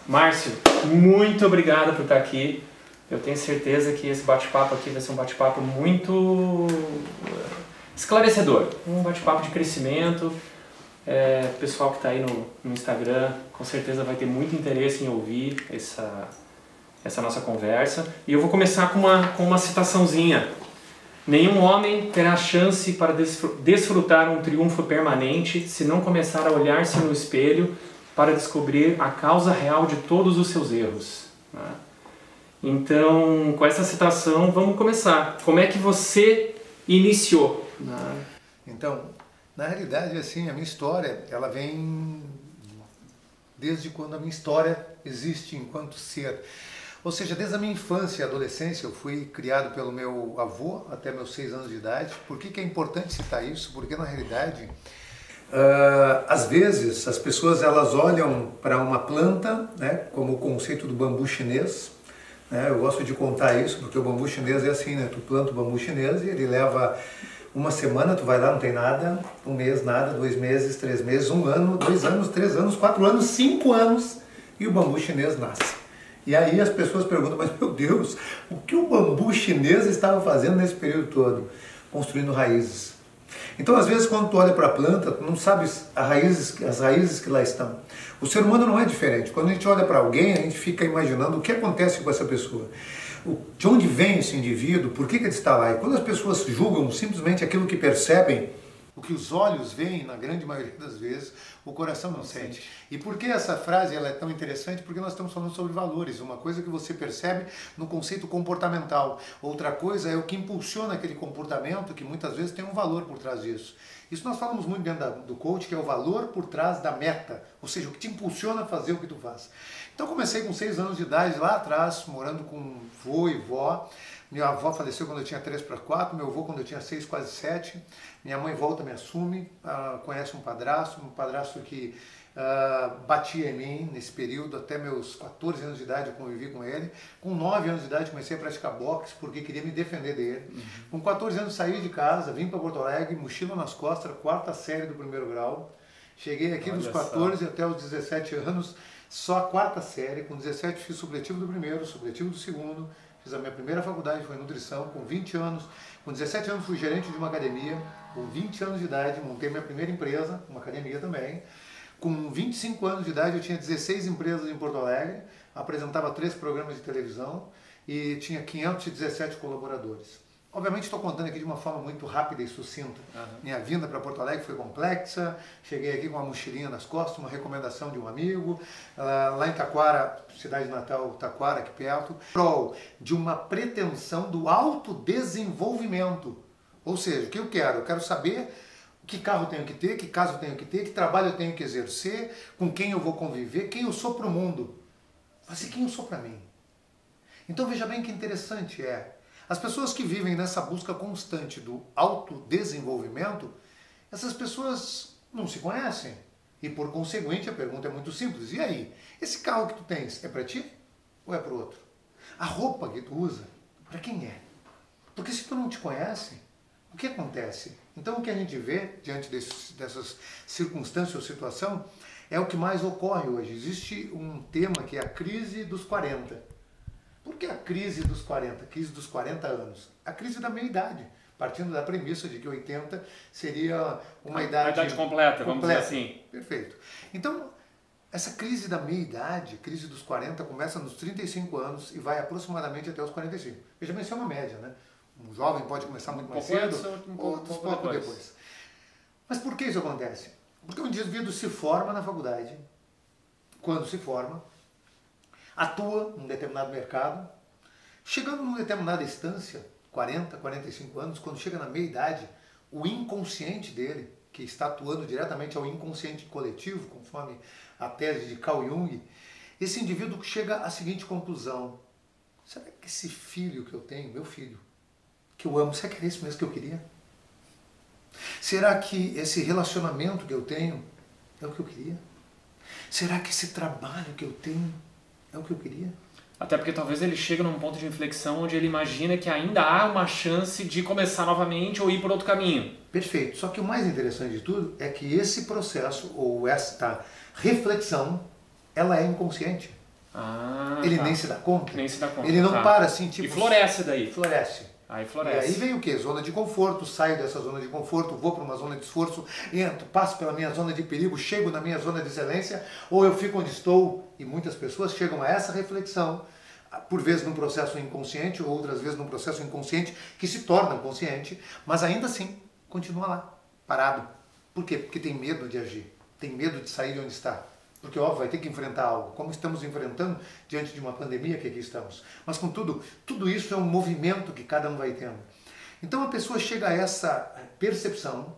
Márcio, muito obrigado por estar aqui. Eu tenho certeza que esse bate-papo aqui vai ser um bate-papo muito esclarecedor. Um bate-papo de crescimento. O pessoal que está aí no Instagram com certeza vai ter muito interesse em ouvir essa nossa conversa. E eu vou começar com uma citaçãozinha. Nenhum homem terá chance para desfrutar um triunfo permanente se não começar a olhar-se no espelho para descobrir a causa real de todos os seus erros. Né? Então, com essa citação, vamos começar. Como é que você iniciou? Né? Então, na realidade, assim, a minha história, ela vem desde quando a minha história existe enquanto ser. Ou seja, desde a minha infância e adolescência, eu fui criado pelo meu avô até meus 6 anos de idade. Por que é importante citar isso? Porque, na realidade, às vezes, as pessoas elas olham para uma planta, né, como o conceito do bambu chinês. Né, eu gosto de contar isso, porque o bambu chinês é assim, né? Tu planta o bambu chinês e ele leva uma semana, tu vai lá, não tem nada, um mês nada, 2 meses, 3 meses, 1 ano, 2 anos, 3 anos, 4 anos, 5 anos e o bambu chinês nasce. E aí as pessoas perguntam, mas meu Deus, o que o bambu chinês estava fazendo nesse período todo? Construindo raízes. Então às vezes quando tu olha para a planta, tu não sabe as raízes que lá estão. O ser humano não é diferente. Quando a gente olha para alguém, a gente fica imaginando o que acontece com essa pessoa. De onde vem esse indivíduo, por que ele está lá? E quando as pessoas julgam simplesmente aquilo que percebem, o que os olhos veem, na grande maioria das vezes, o coração não sente. E por que essa frase ela é tão interessante? Porque nós estamos falando sobre valores. Uma coisa que você percebe no conceito comportamental. Outra coisa é o que impulsiona aquele comportamento, que muitas vezes tem um valor por trás disso. Isso nós falamos muito dentro do coach, que é o valor por trás da meta. Ou seja, o que te impulsiona a fazer o que tu faz. Então comecei com 6 anos de idade, lá atrás, morando com vô e vó. Minha avó faleceu quando eu tinha 3 para 4, meu avô quando eu tinha 6, quase 7. Minha mãe volta, me assume, conhece um padrasto que batia em mim nesse período, até meus 14 anos de idade eu convivi com ele. Com 9 anos de idade comecei a praticar boxe porque queria me defender dele. Com 14 anos saí de casa, vim para Porto Alegre, mochila nas costas, 4ª série do 1º grau. Cheguei aqui dos 14 até os 17 anos, só a 4ª série. Com 17 fiz supletivo do 1º, supletivo do 2º. Fiz a minha primeira faculdade, foi em nutrição, com 20 anos. Com 17 anos fui gerente de uma academia. Com 20 anos de idade montei minha primeira empresa, uma academia também. Com 25 anos de idade eu tinha 16 empresas em Porto Alegre, apresentava 3 programas de televisão e tinha 517 colaboradores. Obviamente estou contando aqui de uma forma muito rápida e sucinta. Minha vinda para Porto Alegre foi complexa, cheguei aqui com uma mochilinha nas costas, uma recomendação de um amigo, lá em Taquara, cidade natal Taquara, aqui perto, prol de uma pretensão do autodesenvolvimento. Ou seja, o que eu quero? Eu quero saber que carro eu tenho que ter, que casa eu tenho que ter, que trabalho eu tenho que exercer, com quem eu vou conviver, quem eu sou para o mundo, mas e quem eu sou para mim. Então veja bem que interessante é. As pessoas que vivem nessa busca constante do autodesenvolvimento, essas pessoas não se conhecem. E por conseguinte a pergunta é muito simples. E aí? Esse carro que tu tens é para ti ou é para o outro? A roupa que tu usa, para quem é? Porque se tu não te conhece, o que acontece? Então o que a gente vê diante dessas circunstâncias ou situação é o que mais ocorre hoje. Existe um tema que é a crise dos 40. Por que a crise dos 40? Crise dos 40 anos? A crise da meia-idade, partindo da premissa de que 80 seria uma idade completa, vamos dizer assim. Perfeito. Então, essa crise da meia-idade, crise dos 40, começa nos 35 anos e vai aproximadamente até os 45. Veja bem, isso é uma média, né? Um jovem pode começar muito mais cedo, outros pouco depois. Mas por que isso acontece? Porque um indivíduo se forma na faculdade, quando se forma, atua num determinado mercado, chegando numa determinada instância, 40, 45 anos, quando chega na meia-idade, o inconsciente dele, que está atuando diretamente ao inconsciente coletivo, conforme a tese de Carl Jung, esse indivíduo chega à seguinte conclusão: será que esse filho que eu tenho, meu filho, que eu amo, será que é esse mesmo que eu queria? Será que esse relacionamento que eu tenho é o que eu queria? Será que esse trabalho que eu tenho é o que eu queria? Até porque talvez ele chegue num ponto de inflexão onde ele imagina que ainda há uma chance de começar novamente ou ir por outro caminho. Perfeito. Só que o mais interessante de tudo é que esse processo, ou esta reflexão, ela é inconsciente. Ele nem se dá conta. Nem se dá conta. Ele não para assim, tipo... E floresce daí. Floresce. Aí floresce. E aí vem o quê? Zona de conforto, saio dessa zona de conforto, vou para uma zona de esforço, entro, passo pela minha zona de perigo, chego na minha zona de excelência, ou eu fico onde estou, e muitas pessoas chegam a essa reflexão, por vezes num processo inconsciente, ou outras vezes num processo inconsciente, que se torna consciente, mas ainda assim continua lá, parado. Por quê? Porque tem medo de agir, tem medo de sair de onde está. Porque, óbvio, vai ter que enfrentar algo, como estamos enfrentando diante de uma pandemia que aqui estamos. Mas, contudo, tudo isso é um movimento que cada um vai tendo. Então, a pessoa chega a essa percepção,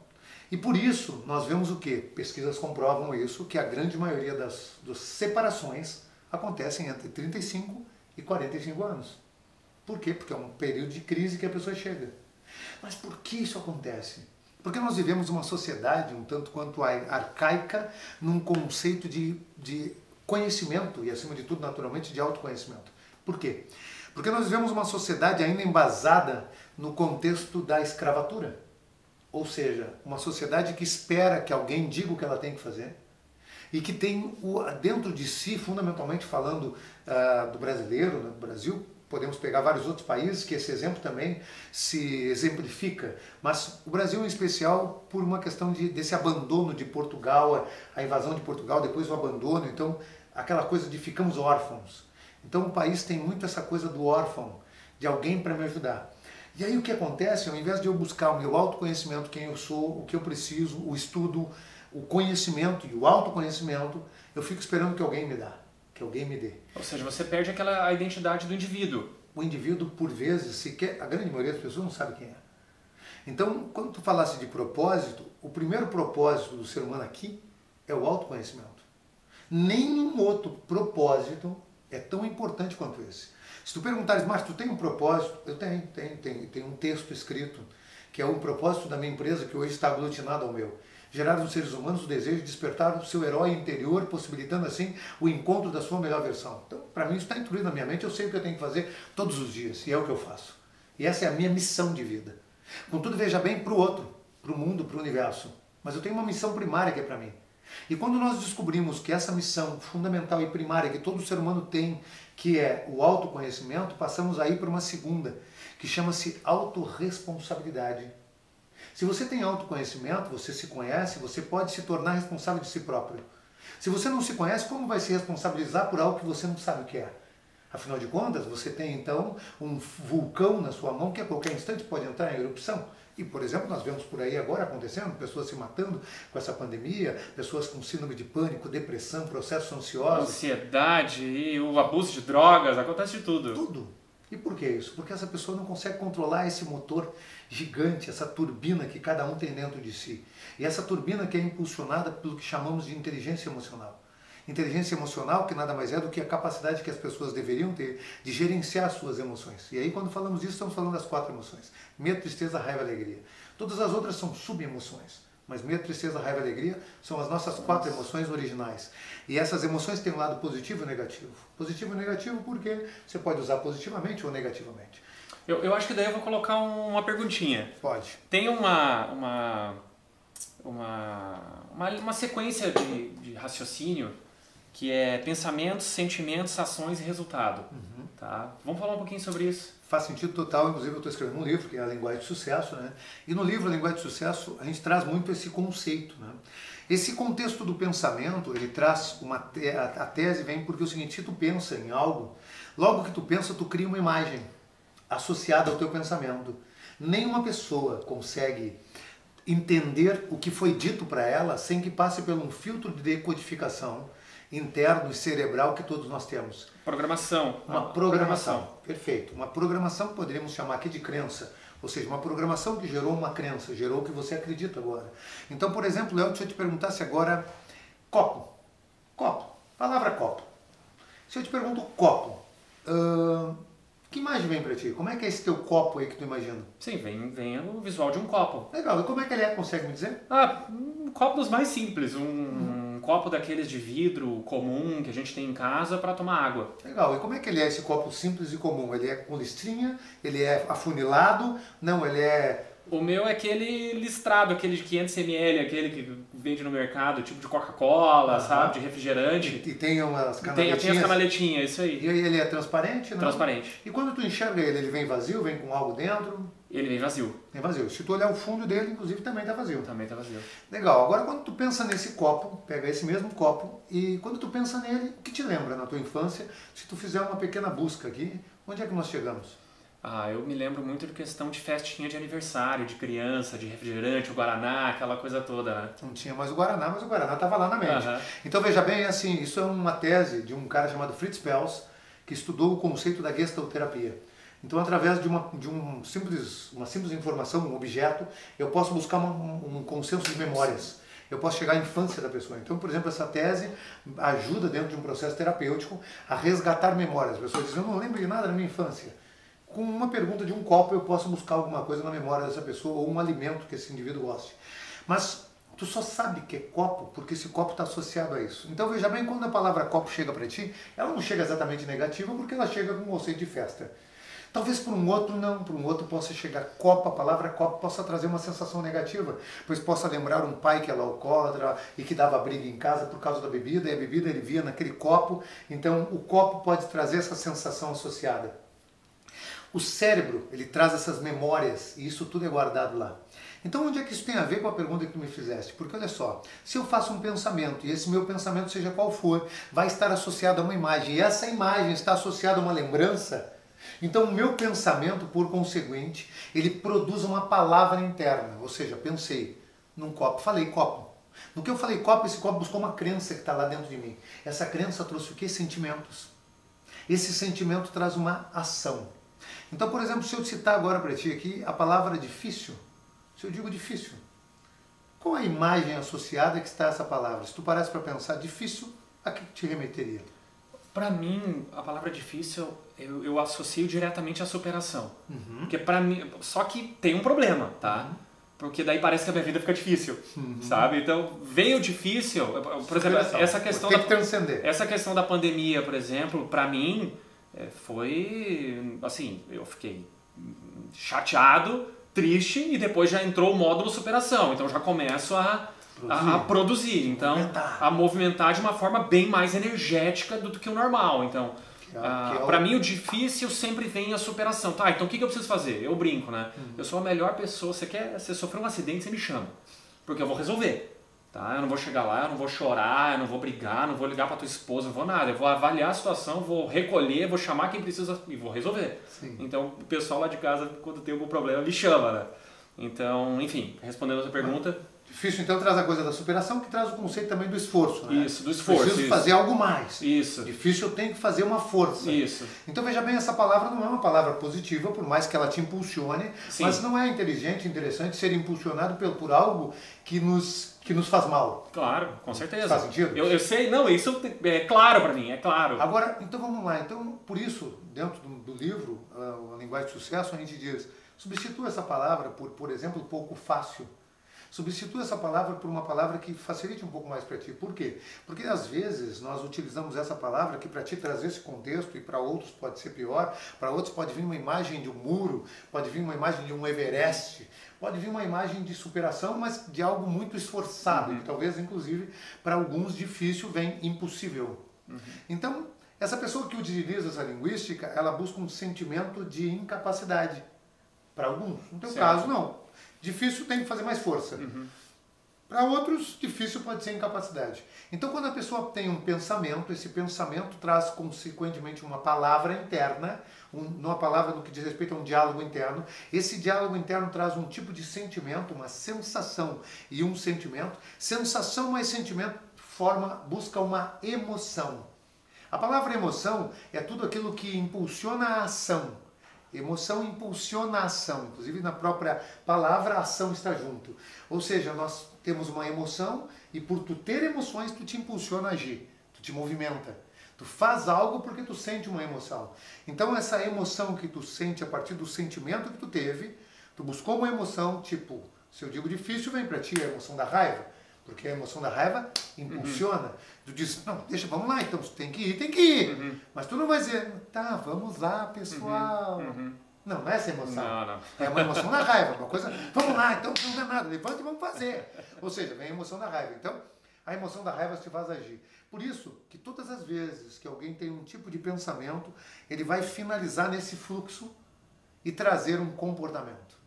e por isso nós vemos o quê? Pesquisas comprovam isso, que a grande maioria das separações acontecem entre 35 e 45 anos. Por quê? Porque é um período de crise que a pessoa chega. Mas por que isso acontece? Porque nós vivemos uma sociedade um tanto quanto arcaica num conceito de conhecimento e, acima de tudo, naturalmente, de autoconhecimento. Por quê? Porque nós vivemos uma sociedade ainda embasada no contexto da escravatura. Ou seja, uma sociedade que espera que alguém diga o que ela tem que fazer e que tem dentro de si, fundamentalmente falando do brasileiro, do Brasil, podemos pegar vários outros países que esse exemplo também se exemplifica, mas o Brasil em especial por uma questão desse abandono de Portugal, a invasão de Portugal, depois o abandono, então aquela coisa de ficamos órfãos. Então o país tem muito essa coisa do órfão, de alguém para me ajudar. E aí o que acontece, ao invés de eu buscar o meu autoconhecimento, quem eu sou, o que eu preciso, o estudo, o conhecimento e o autoconhecimento, eu fico esperando que alguém me dá. Que alguém me dê. Ou seja, você perde a identidade do indivíduo. O indivíduo, por vezes, sequer, a grande maioria das pessoas não sabe quem é. Então, quando tu falasse de propósito, o primeiro propósito do ser humano aqui é o autoconhecimento. Nenhum outro propósito é tão importante quanto esse. Se tu perguntares, mas tu tem um propósito? Eu tenho um texto escrito, que é o propósito da minha empresa, que hoje está aglutinado ao meu. Gerar nos seres humanos o desejo de despertar o seu herói interior, possibilitando assim o encontro da sua melhor versão. Então, para mim, isso está incluído na minha mente, eu sei o que eu tenho que fazer todos os dias, e é o que eu faço. E essa é a minha missão de vida. Contudo, veja bem para o outro, para o mundo, para o universo. Mas eu tenho uma missão primária que é para mim. E quando nós descobrimos que essa missão fundamental e primária que todo ser humano tem, que é o autoconhecimento, passamos aí para uma segunda, que chama-se autorresponsabilidade. Se você tem autoconhecimento, você se conhece, você pode se tornar responsável de si próprio. Se você não se conhece, como vai se responsabilizar por algo que você não sabe o que é? Afinal de contas, você tem então um vulcão na sua mão que a qualquer instante pode entrar em erupção. E, por exemplo, nós vemos por aí agora acontecendo, pessoas se matando com essa pandemia, pessoas com síndrome de pânico, depressão, processos ansiosos. Ansiedade e o abuso de drogas, acontece de tudo. Tudo. E por que isso? Porque essa pessoa não consegue controlar esse motor gigante, essa turbina que cada um tem dentro de si. E essa turbina que é impulsionada pelo que chamamos de inteligência emocional. Inteligência emocional que nada mais é do que a capacidade que as pessoas deveriam ter de gerenciar suas emoções. E aí quando falamos disso, estamos falando das 4 emoções. Medo, tristeza, raiva e alegria. Todas as outras são subemoções. Mas medo, tristeza, raiva e alegria são as nossas 4 emoções originais. E essas emoções têm um lado positivo e negativo. Positivo e negativo porque você pode usar positivamente ou negativamente. Eu acho que daí eu vou colocar uma perguntinha. Pode. Tem uma sequência de raciocínio que é pensamentos, sentimentos, ações e resultado. Tá? Vamos falar um pouquinho sobre isso? Faz sentido total, inclusive eu estou escrevendo um livro, que é a Linguagem de Sucesso, né? E no livro A Linguagem de Sucesso a gente traz muito esse conceito, né? Esse contexto do pensamento, ele traz a tese vem porque é o seguinte, se tu pensa em algo, logo que tu pensa, tu cria uma imagem associada ao teu pensamento. Nenhuma pessoa consegue entender o que foi dito para ela sem que passe por um filtro de decodificação interno e cerebral que todos nós temos. Programação. Uma programação. Perfeito. Uma programação que poderíamos chamar aqui de crença. Ou seja, uma programação que gerou uma crença, gerou o que você acredita agora. Então, por exemplo, Léo, se eu te perguntasse agora, copo. Copo. Palavra copo. Se eu te pergunto copo, que imagem vem para ti? Como é que é esse teu copo aí que tu imagina? Sim, vem o visual de um copo. Legal. E como é que ele é? Consegue me dizer? Um copo dos mais simples. Um copo daqueles de vidro comum que a gente tem em casa para tomar água. Legal. E como é que ele é esse copo simples e comum? Ele é com listrinha? Ele é afunilado? Não, ele é... O meu é aquele listrado, aquele de 500 ml, aquele que vende no mercado, tipo de Coca-Cola, sabe? De refrigerante. E tem umas canaletinhas. Tem as canaletinhas, isso aí. E aí ele é transparente, não? Transparente. E quando tu enxerga ele, ele vem vazio, vem com algo dentro? Ele vem vazio. Vem vazio. Se tu olhar o fundo dele, inclusive, também tá vazio. Também tá vazio. Legal. Agora, quando tu pensa nesse copo, pega esse mesmo copo, e quando tu pensa nele, o que te lembra na tua infância? Se tu fizer uma pequena busca aqui, onde é que nós chegamos? Eu me lembro muito de questão de festinha de aniversário, de criança, de refrigerante, o Guaraná, aquela coisa toda, né? Não tinha mais o Guaraná, mas o Guaraná estava lá na mente. Então, veja bem, assim, isso é uma tese de um cara chamado Fritz Perls, que estudou o conceito da gestalterapia. Então, através de uma simples informação, um objeto, eu posso buscar um consenso de memórias. Eu posso chegar à infância da pessoa. Então, por exemplo, essa tese ajuda, dentro de um processo terapêutico, a resgatar memórias. As pessoas dizem, eu não lembro de nada da minha infância. Com uma pergunta de um copo, eu posso buscar alguma coisa na memória dessa pessoa, ou um alimento que esse indivíduo goste. Mas tu só sabe que é copo porque esse copo está associado a isso. Então, veja bem, quando a palavra copo chega para ti, ela não chega exatamente negativa, porque ela chega com um conceito de festa. Talvez para um outro não, para um outro possa chegar copo, a palavra copo possa trazer uma sensação negativa, pois possa lembrar um pai que era alcoólatra e que dava briga em casa por causa da bebida, e a bebida ele via naquele copo, então o copo pode trazer essa sensação associada. O cérebro, ele traz essas memórias e isso tudo é guardado lá. Então onde é que isso tem a ver com a pergunta que tu me fizeste? Porque olha só, se eu faço um pensamento e esse meu pensamento, seja qual for, vai estar associado a uma imagem e essa imagem está associada a uma lembrança, então o meu pensamento, por conseguinte, ele produz uma palavra interna, ou seja, pensei num copo, falei copo. No que eu falei copo, esse copo buscou uma crença que está lá dentro de mim. Essa crença trouxe o quê? Sentimentos. Esse sentimento traz uma ação. Então, por exemplo, se eu citar agora para ti aqui a palavra difícil, se eu digo difícil, qual a imagem associada que está a essa palavra? Se tu parasse para pensar, difícil, a que te remeteria? Para mim, a palavra difícil, eu associo diretamente à superação. Porque para mim, só que tem um problema, tá? Porque daí parece que a minha vida fica difícil, sabe? Então, veio difícil, por exemplo, essa questão da pandemia, por exemplo, para mim, foi, assim, eu fiquei chateado, triste e depois já entrou o módulo superação. Então já começo a produzir, então a movimentar de uma forma bem mais energética do que o normal. Então, para mim o difícil sempre vem a superação. Tá, então o que eu preciso fazer? Eu brinco, né? Eu sou a melhor pessoa. Você sofreu um acidente, você me chama, porque eu vou resolver. Tá? Eu não vou chegar lá, eu não vou chorar, eu não vou brigar, não vou ligar para tua esposa, não vou nada. Eu vou avaliar a situação, vou recolher, vou chamar quem precisa e vou resolver. Sim. Então o pessoal lá de casa, quando tem algum problema, me chama, né? Então, enfim, respondendo a sua pergunta... Difícil, então, traz a coisa da superação, que traz o conceito também do esforço, né? Isso, do esforço. Preciso fazer algo mais. Isso. Difícil, eu tenho que fazer uma força. Isso. Então, veja bem, essa palavra não é uma palavra positiva, por mais que ela te impulsione, Sim. mas não é inteligente, interessante ser impulsionado por algo que nos faz mal. Claro, com certeza. Faz sentido? Eu sei, não, isso é claro para mim, é claro. Agora, então vamos lá. Então, por isso, dentro do livro, a linguagem de sucesso, a gente diz, substitua essa palavra por exemplo, pouco fácil. Substitua essa palavra por uma palavra que facilite um pouco mais para ti. Por quê? Porque às vezes nós utilizamos essa palavra que para ti trazer esse contexto e para outros pode ser pior, para outros pode vir uma imagem de um muro, pode vir uma imagem de um Everest, pode vir uma imagem de superação, mas de algo muito esforçado, e talvez inclusive para alguns difícil vem impossível. Então, essa pessoa que utiliza essa linguística, ela busca um sentimento de incapacidade. Para alguns, no teu caso não. Difícil tem que fazer mais força. Para outros, difícil pode ser incapacidade. Então, quando a pessoa tem um pensamento, esse pensamento traz consequentemente uma palavra interna, uma palavra no que diz respeito a um diálogo interno. Esse diálogo interno traz um tipo de sentimento, uma sensação e um sentimento. Sensação mais sentimento busca uma emoção. A palavra emoção é tudo aquilo que impulsiona a ação. Emoção impulsiona a ação, inclusive na própria palavra a ação está junto. Ou seja, nós temos uma emoção e por tu ter emoções tu te impulsiona a agir, tu te movimenta. Tu faz algo porque tu sente uma emoção. Então essa emoção que tu sente a partir do sentimento que tu teve, tu buscou uma emoção, tipo, se eu digo difícil, vem para ti a emoção da raiva. Porque a emoção da raiva impulsiona. Tu diz, não, deixa, vamos lá, então, tem que ir, tem que ir. Mas tu não vai dizer, tá, vamos lá, pessoal. Não, não é essa emoção. Não. É uma emoção da raiva, uma coisa, vamos lá, então não é nada, levanta e vamos fazer. Ou seja, vem a emoção da raiva. Então, a emoção da raiva te faz agir. Por isso que todas as vezes que alguém tem um tipo de pensamento, ele vai finalizar nesse fluxo e trazer um comportamento.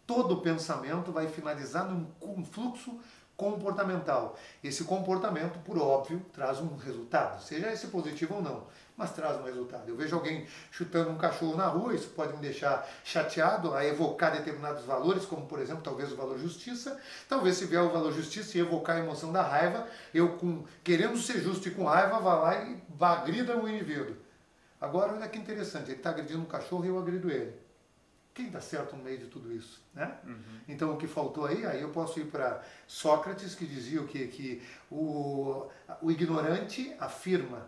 Todo pensamento vai finalizar num fluxo comportamental. Esse comportamento, por óbvio, traz um resultado, seja esse positivo ou não, mas traz um resultado. Eu vejo alguém chutando um cachorro na rua, isso pode me deixar chateado, a evocar determinados valores, como por exemplo, talvez o valor justiça. Talvez se vier o valor justiça e evocar a emoção da raiva, eu querendo ser justo e com raiva, vá lá e agrida o indivíduo. Agora, olha que interessante, ele está agredindo um cachorro e eu agrido ele. Quem dá certo no meio de tudo isso? Né? Então o que faltou aí eu posso ir para Sócrates, que dizia que o ignorante afirma,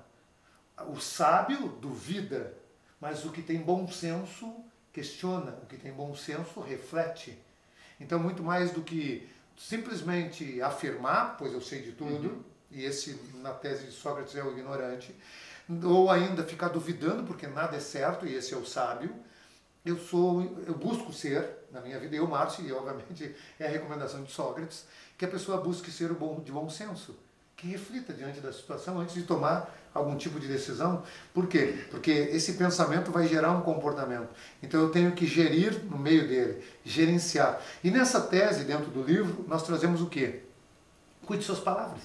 o sábio duvida, mas o que tem bom senso questiona, o que tem bom senso reflete. Então muito mais do que simplesmente afirmar, pois eu sei de tudo, e esse na tese de Sócrates é o ignorante, ou ainda ficar duvidando porque nada é certo, e esse é o sábio. Eu busco ser, na minha vida, eu, Márcio, e obviamente é a recomendação de Sócrates, que a pessoa busque ser de bom senso, que reflita diante da situação antes de tomar algum tipo de decisão. Por quê? Porque esse pensamento vai gerar um comportamento. Então eu tenho que gerir no meio dele, gerenciar. E nessa tese, dentro do livro, nós trazemos o quê? Cuide de suas palavras.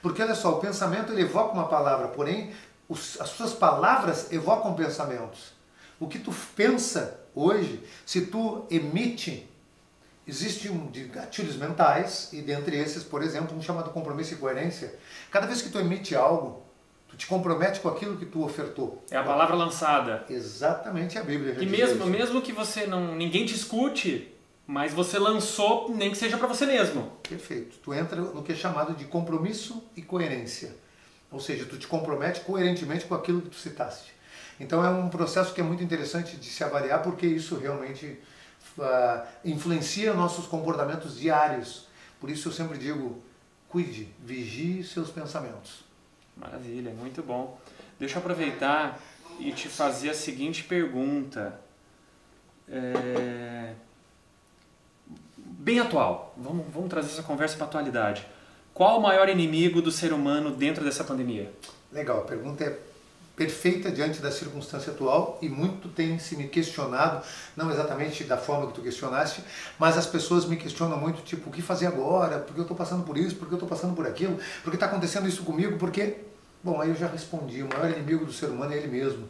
Porque olha só, o pensamento ele evoca uma palavra, porém as suas palavras evocam pensamentos. O que tu pensa hoje, se tu emite, existe de gatilhos mentais, e dentre esses, por exemplo, um chamado compromisso e coerência. Cada vez que tu emite algo, tu te compromete com aquilo que tu ofertou. É a palavra lançada. Exatamente, a Bíblia já E diz isso. mesmo que ninguém te escute, mas você lançou, nem que seja para você mesmo. Perfeito. Tu entra no que é chamado de compromisso e coerência. Ou seja, tu te compromete coerentemente com aquilo que tu citaste. Então é um processo que é muito interessante de se avaliar, porque isso realmente influencia nossos comportamentos diários. Por isso eu sempre digo, cuide, vigie seus pensamentos. Maravilha, muito bom. Deixa eu aproveitar e te fazer a seguinte pergunta. Bem atual, vamos trazer essa conversa para a atualidade. Qual o maior inimigo do ser humano dentro dessa pandemia? Legal, a pergunta é perfeita diante da circunstância atual e muito tem se me questionado, não exatamente da forma que tu questionaste, mas as pessoas me questionam muito, tipo, o que fazer agora? Porque eu estou passando por isso? Porque eu estou passando por aquilo? Porque está acontecendo isso comigo? Porque, bom, aí eu já respondi, o maior inimigo do ser humano é ele mesmo.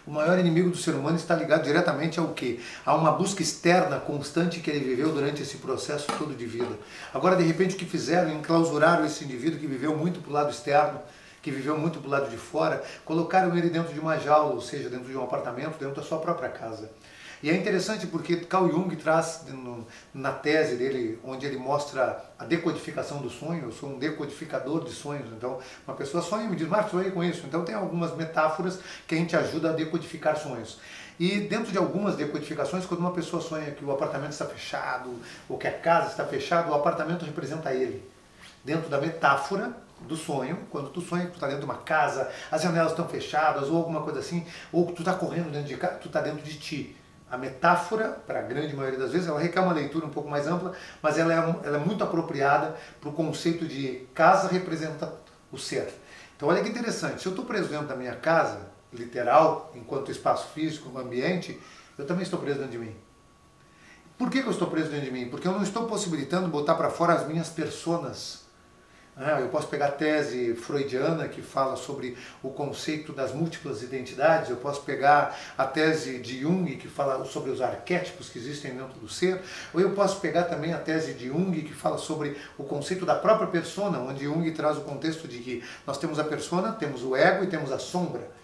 O maior inimigo do ser humano está ligado diretamente ao quê? A uma busca externa constante que ele viveu durante esse processo todo de vida. Agora, de repente, o que fizeram? Enclausuraram esse indivíduo que viveu muito para o lado externo, que viveu muito do lado de fora, colocaram ele dentro de uma jaula, ou seja, dentro de um apartamento, dentro da sua própria casa. E é interessante porque Carl Jung traz na tese dele, onde ele mostra a decodificação do sonho. Eu sou um decodificador de sonhos, então uma pessoa sonha e me diz, Marcos, sonhei com isso. Então tem algumas metáforas que a gente ajuda a decodificar sonhos. E dentro de algumas decodificações, quando uma pessoa sonha que o apartamento está fechado, ou que a casa está fechada, o apartamento representa ele. Dentro da metáfora do sonho, quando tu sonha que tu está dentro de uma casa, as janelas estão fechadas, ou alguma coisa assim, ou que tu está correndo dentro de casa, tu está dentro de ti. A metáfora, para a grande maioria das vezes, ela requer uma leitura um pouco mais ampla, mas ela é muito apropriada para o conceito de casa representa o ser. Então olha que interessante, se eu estou preso dentro da minha casa, literal, enquanto espaço físico, no ambiente, eu também estou preso dentro de mim. Por que eu estou preso dentro de mim? Porque eu não estou possibilitando botar para fora as minhas personas. Eu posso pegar a tese freudiana que fala sobre o conceito das múltiplas identidades, eu posso pegar a tese de Jung que fala sobre os arquétipos que existem dentro do ser, ou eu posso pegar também a tese de Jung que fala sobre o conceito da própria persona, onde Jung traz o contexto de que nós temos a persona, temos o ego e temos a sombra.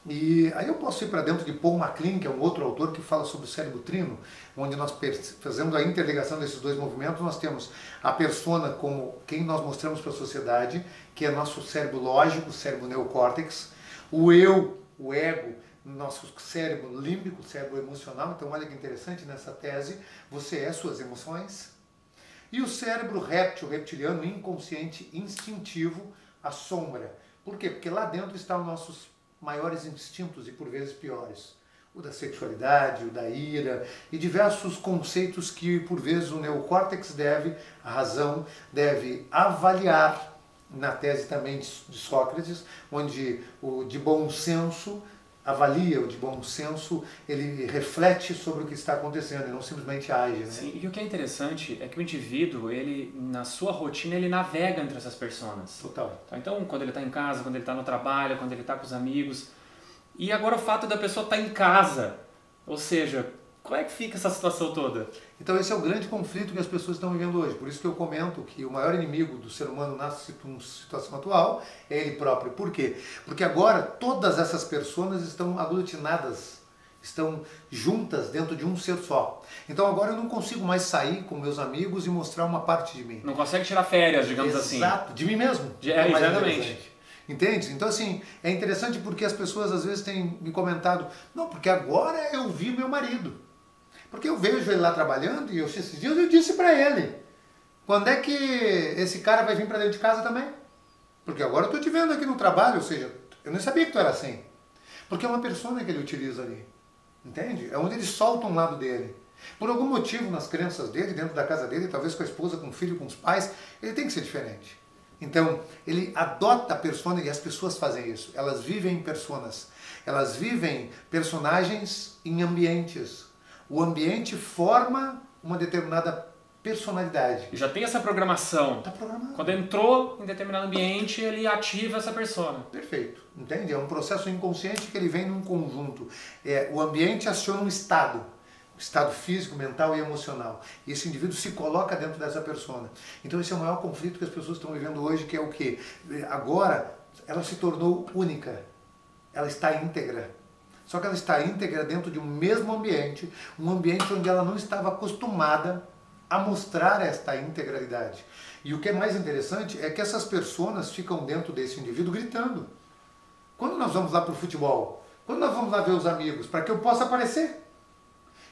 E aí eu posso ir para dentro de Paul MacLean, que é um outro autor que fala sobre o cérebro trino, onde nós fazemos a interligação desses dois movimentos, nós temos a persona como quem nós mostramos para a sociedade, que é nosso cérebro lógico, o cérebro neocórtex, o eu, o ego, nosso cérebro límbico, cérebro emocional. Então olha que interessante, nessa tese você é suas emoções, e o cérebro réptil, reptiliano, inconsciente, instintivo, a sombra. Por quê? Porque lá dentro estão nossos maiores instintos e por vezes piores. o da sexualidade, o da ira e diversos conceitos que por vezes o neocórtex a razão deve avaliar, na tese também de Sócrates, onde o de bom senso avalia, o de bom senso ele reflete sobre o que está acontecendo e não simplesmente age. Né? Sim, e o que é interessante é que o indivíduo, ele, na sua rotina, ele navega entre essas pessoas. Total. Então, quando ele está em casa, quando ele está no trabalho, quando ele está com os amigos. E agora o fato da pessoa estar em casa, ou seja, como é que fica essa situação toda? Então esse é o grande conflito que as pessoas estão vivendo hoje. Por isso que eu comento que o maior inimigo do ser humano na situação atual é ele próprio. Por quê? Porque agora todas essas pessoas estão aglutinadas, estão juntas dentro de um ser só. Então agora eu não consigo mais sair com meus amigos e mostrar uma parte de mim. Não consegue tirar férias, digamos assim. Exato, de mim mesmo. Exatamente. Entende? Então assim, é interessante porque as pessoas às vezes têm me comentado, não, porque agora eu vi meu marido. Porque eu vejo ele lá trabalhando e esses dias eu disse para ele, quando é que esse cara vai vir para dentro de casa também? Porque agora eu estou te vendo aqui no trabalho, ou seja, eu nem sabia que tu era assim. Porque é uma persona que ele utiliza ali, entende? É onde ele solta um lado dele. Por algum motivo nas crenças dele, dentro da casa dele, talvez com a esposa, com o filho, com os pais, ele tem que ser diferente. Então, ele adota a persona e as pessoas fazem isso. Elas vivem personas. Elas vivem personagens em ambientes. O ambiente forma uma determinada personalidade. Já tem essa programação. Está programado. Quando entrou em determinado ambiente, ele ativa essa persona. Perfeito. Entende? É um processo inconsciente que ele vem num conjunto. O ambiente aciona um estado físico, mental e emocional. E esse indivíduo se coloca dentro dessa persona. Então esse é o maior conflito que as pessoas estão vivendo hoje, que é o quê? Agora ela se tornou única. Ela está íntegra. Só que ela está íntegra dentro de um mesmo ambiente, um ambiente onde ela não estava acostumada a mostrar esta integralidade. E o que é mais interessante é que essas pessoas ficam dentro desse indivíduo gritando. Quando nós vamos lá para o futebol? Quando nós vamos lá ver os amigos? Para que eu possa aparecer?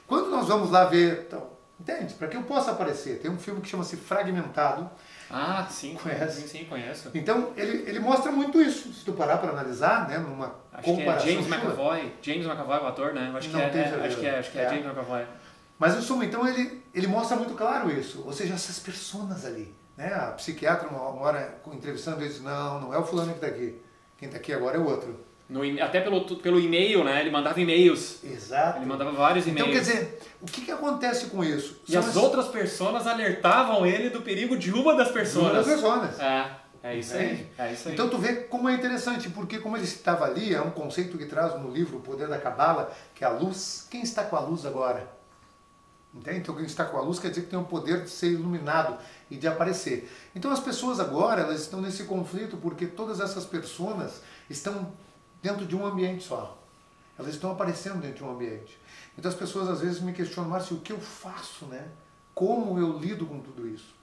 Quando nós vamos lá ver... Então, entende? Para que eu possa aparecer. Tem um filme que chama-se Fragmentado. Ah, sim, conhece? Sim, conheço. Então, ele mostra muito isso. Se tu parar para analisar, né, numa comparação... Que é James McAvoy, o ator, né? Acho que é James McAvoy. Mas, em suma, então ele mostra muito claro isso. Ou seja, essas pessoas ali. Né? A psiquiatra, uma hora entrevistando, ele disse, não é o fulano que está aqui. Quem está aqui agora é o outro. Até pelo e-mail, né? Ele mandava e-mails. Exato. Ele mandava vários e-mails. Então, quer dizer, o que acontece com isso? E as outras pessoas alertavam ele do perigo de uma das pessoas. Uma das pessoas. É isso aí. Então tu vê como é interessante, porque como ele estava ali, é um conceito que traz no livro O Poder da Cabala, que é a luz. Quem está com a luz agora? Entende? Então quem está com a luz quer dizer que tem o poder de ser iluminado e de aparecer. Então as pessoas agora, elas estão nesse conflito porque todas essas pessoas estão dentro de um ambiente só. Elas estão aparecendo dentro de um ambiente. Então as pessoas às vezes me questionam, Márcio, o que eu faço, né? Como eu lido com tudo isso?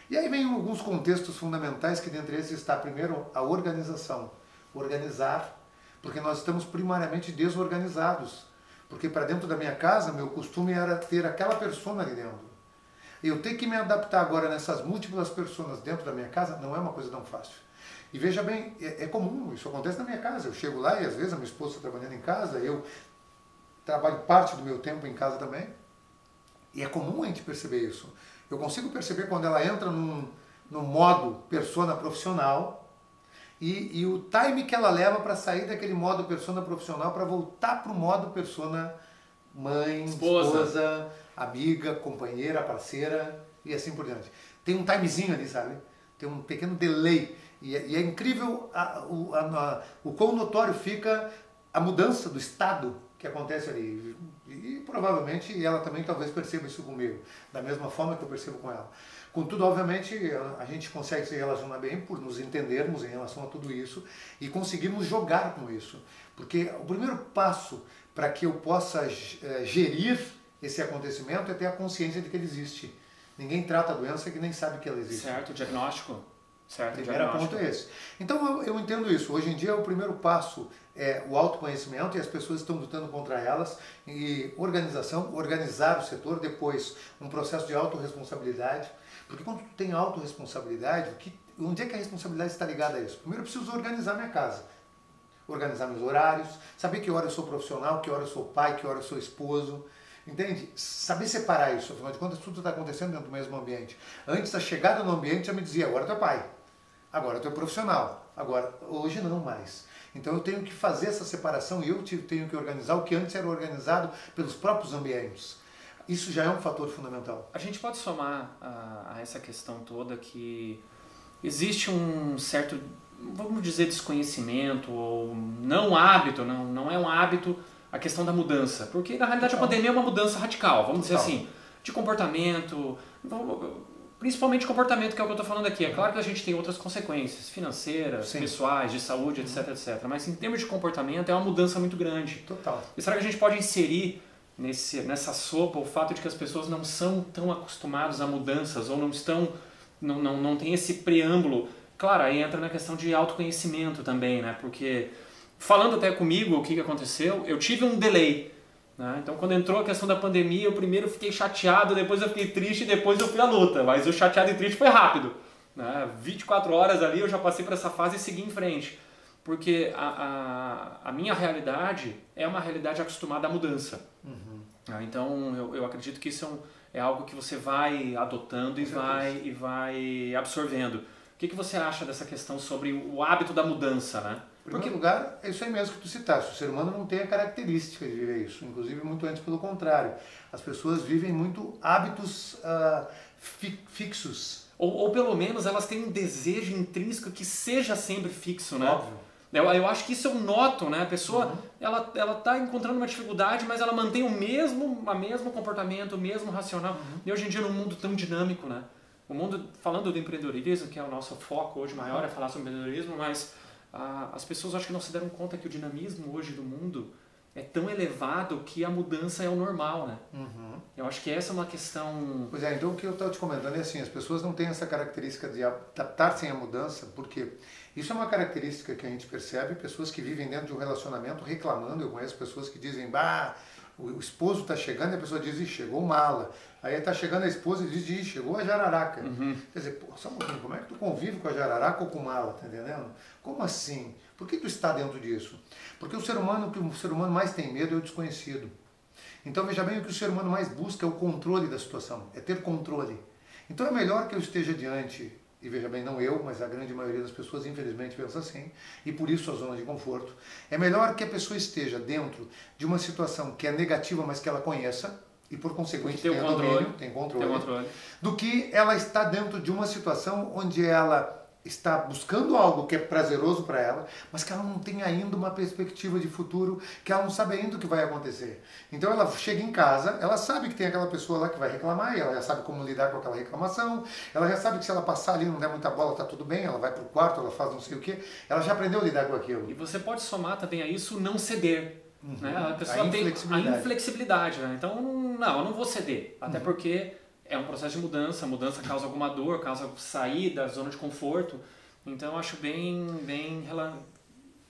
E aí vem alguns contextos fundamentais, que dentre eles está primeiro a organização. Organizar, porque nós estamos primariamente desorganizados. Porque para dentro da minha casa, meu costume era ter aquela persona ali dentro. Eu ter que me adaptar agora nessas múltiplas pessoas dentro da minha casa não é uma coisa tão fácil. E veja bem, é comum, isso acontece na minha casa. Eu chego lá e às vezes a minha esposa está trabalhando em casa, eu trabalho parte do meu tempo em casa também. E é comum a gente perceber isso. Eu consigo perceber quando ela entra num modo persona profissional e o time que ela leva para sair daquele modo persona profissional para voltar para o modo persona mãe, esposa, amiga, companheira, parceira e assim por diante. Tem um timezinho ali, sabe? Tem um pequeno delay. E é incrível o quão notório fica a mudança do estado que acontece ali. E provavelmente ela também talvez perceba isso comigo, da mesma forma que eu percebo com ela. Contudo, obviamente, a gente consegue se relacionar bem por nos entendermos em relação a tudo isso e conseguirmos jogar com isso. Porque o primeiro passo para que eu possa gerir esse acontecimento é ter a consciência de que ele existe. Ninguém trata a doença que nem sabe que ela existe. Certo, diagnóstico. Certo, o primeiro ponto é esse. Então eu entendo isso. Hoje em dia o primeiro passo é o autoconhecimento e as pessoas estão lutando contra elas. E organização, organizar o setor, depois um processo de autorresponsabilidade. Porque quando tu tem autorresponsabilidade, onde é que a responsabilidade está ligada a isso? Primeiro eu preciso organizar minha casa. organizar meus horários, saber que hora eu sou profissional, que hora eu sou pai, que hora eu sou esposo. Entende? Saber separar isso, afinal de contas tudo está acontecendo dentro do mesmo ambiente. Antes da chegada no ambiente já me dizia, agora tu é pai, agora tu é profissional, agora, hoje não mais. Então eu tenho que fazer essa separação e eu tenho que organizar o que antes era organizado pelos próprios ambientes. Isso já é um fator fundamental. A gente pode somar a essa questão toda que existe um certo, vamos dizer, desconhecimento ou não hábito, não é um hábito a questão da mudança. Porque na realidade a pandemia é uma mudança radical, vamos dizer assim, de comportamento, principalmente comportamento, que é o que eu estou falando aqui. É claro que a gente tem outras consequências financeiras, pessoais, de saúde, etc, etc. Mas em termos de comportamento é uma mudança muito grande. Total. E será que a gente pode inserir nessa sopa o fato de que as pessoas não são tão acostumadas a mudanças ou não tem esse preâmbulo? Claro, aí entra na questão de autoconhecimento também, né? Porque falando até comigo o que aconteceu, eu tive um delay, né? Então quando entrou a questão da pandemia, eu primeiro fiquei chateado, depois eu fiquei triste e depois eu fui à luta. Mas o chateado e triste foi rápido, né? 24 horas ali eu já passei por essa fase e segui em frente. Porque a minha realidade é uma realidade acostumada à mudança. Então eu acredito que isso é algo que você vai adotando e vai absorvendo. O que você acha dessa questão sobre o hábito da mudança, né? Em primeiro lugar, é isso aí mesmo que tu citaste. O ser humano não tem a característica de viver isso. Inclusive, muito antes pelo contrário. As pessoas vivem muito hábitos fixos. Ou pelo menos elas têm um desejo intrínseco que seja sempre fixo, né? Óbvio. Eu acho que isso eu noto, né? A pessoa, ela tá encontrando uma dificuldade, mas ela mantém o mesmo comportamento, o mesmo racional. E hoje em dia, num mundo tão dinâmico, né? O mundo, falando do empreendedorismo, que é o nosso foco hoje maior, é falar sobre empreendedorismo, mas as pessoas acho que não se deram conta que o dinamismo hoje do mundo é tão elevado que a mudança é o normal, né? Eu acho que essa é uma questão... Pois é, então o que eu estava te comentando é assim, as pessoas não têm essa característica de adaptar-se à mudança, porque isso é uma característica que a gente percebe, pessoas que vivem dentro de um relacionamento reclamando, eu conheço pessoas que dizem, o esposo está chegando e a pessoa diz, chegou mala. Aí está chegando a esposa e diz, chegou a jararaca. Quer dizer, só um pouquinho, como é que tu convive com a jararaca ou com mala, tá entendendo? Como assim? Por que tu está dentro disso? Porque o ser humano mais tem medo é o desconhecido. Então veja bem, o que o ser humano mais busca é o controle da situação, é ter controle. Então é melhor que eu esteja diante, e veja bem, não eu, mas a grande maioria das pessoas infelizmente pensa assim, e por isso a zona de conforto. É melhor que a pessoa esteja dentro de uma situação que é negativa, mas que ela conheça, e por consequente tem domínio, tem controle, do que ela está dentro de uma situação onde ela está buscando algo que é prazeroso para ela, mas que ela não tem ainda uma perspectiva de futuro, que ela não sabe ainda o que vai acontecer. Então ela chega em casa, ela sabe que tem aquela pessoa lá que vai reclamar, e ela já sabe como lidar com aquela reclamação, ela já sabe que se ela passar ali e não der muita bola, tá tudo bem, ela vai pro quarto, ela faz não sei o que, ela já aprendeu a lidar com aquilo. E você pode somar também a isso não ceder. Né? A pessoa tem a inflexibilidade, né? Então, não, eu não vou ceder, até porque é um processo de mudança, a mudança causa alguma dor, causa sair da zona de conforto, então eu acho bem...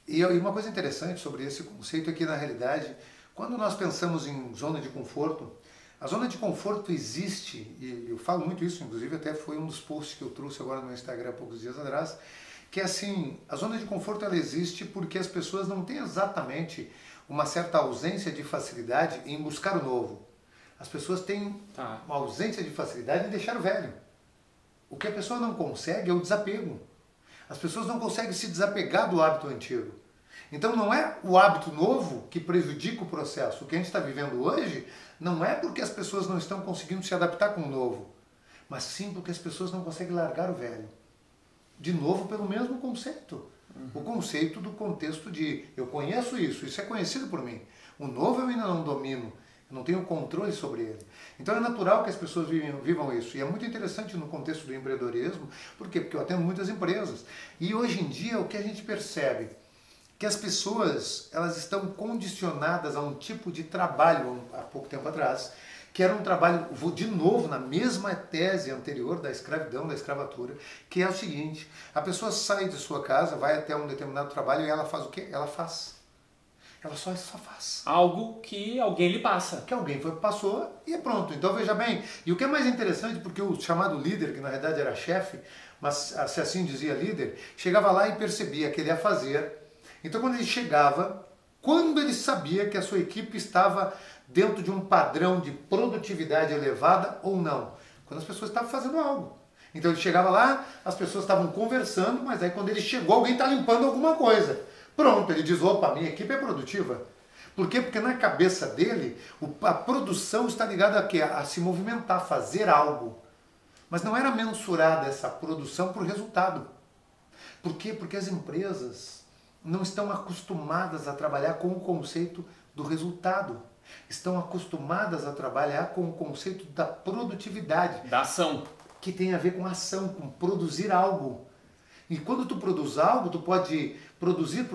E uma coisa interessante sobre esse conceito é que, na realidade, quando nós pensamos em zona de conforto, a zona de conforto existe, e eu falo muito isso, inclusive até foi um dos posts que eu trouxe agora no Instagram há poucos dias atrás, que é assim, a zona de conforto ela existe porque as pessoas não têm exatamente uma certa ausência de facilidade em buscar o novo. As pessoas têm uma ausência de facilidade em deixar o velho. O que a pessoa não consegue é o desapego. As pessoas não conseguem se desapegar do hábito antigo. Então não é o hábito novo que prejudica o processo. O que a gente está vivendo hoje não é porque as pessoas não estão conseguindo se adaptar com o novo, mas sim porque as pessoas não conseguem largar o velho. De novo, pelo mesmo conceito. O conceito do contexto de eu conheço isso é conhecido por mim. O novo eu ainda não domino, eu não tenho controle sobre ele. Então é natural que as pessoas vivam isso. E é muito interessante no contexto do empreendedorismo. Por quê? Porque eu atendo muitas empresas. E hoje em dia o que a gente percebe? Que as pessoas elas estão condicionadas a um tipo de trabalho, há pouco tempo atrás, que era um trabalho, vou de novo na mesma tese anterior da escravidão, da escravatura, que é o seguinte, a pessoa sai de sua casa, vai até um determinado trabalho e ela faz o quê? Ela faz. Ela só faz. Algo que alguém lhe passa. Que alguém passou e é pronto. Então veja bem, e o que é mais interessante, porque o chamado líder, que na verdade era chefe, mas se assim dizia líder, chegava lá e percebia que ele ia fazer, Então quando ele sabia que a sua equipe estava dentro de um padrão de produtividade elevada ou não, quando as pessoas estavam fazendo algo. Então ele chegava lá, as pessoas estavam conversando, mas aí quando ele chegou, alguém está limpando alguma coisa. Pronto, ele diz, opa, minha equipe é produtiva. Por quê? Porque na cabeça dele, a produção está ligada a quê? A se movimentar, fazer algo. Mas não era mensurada essa produção por resultado. Por quê? Porque as empresas não estão acostumadas a trabalhar com o conceito do resultado. Estão acostumadas a trabalhar com o conceito da produtividade. Da ação. Que tem a ver com ação, com produzir algo. E quando tu produz algo, tu pode produzir,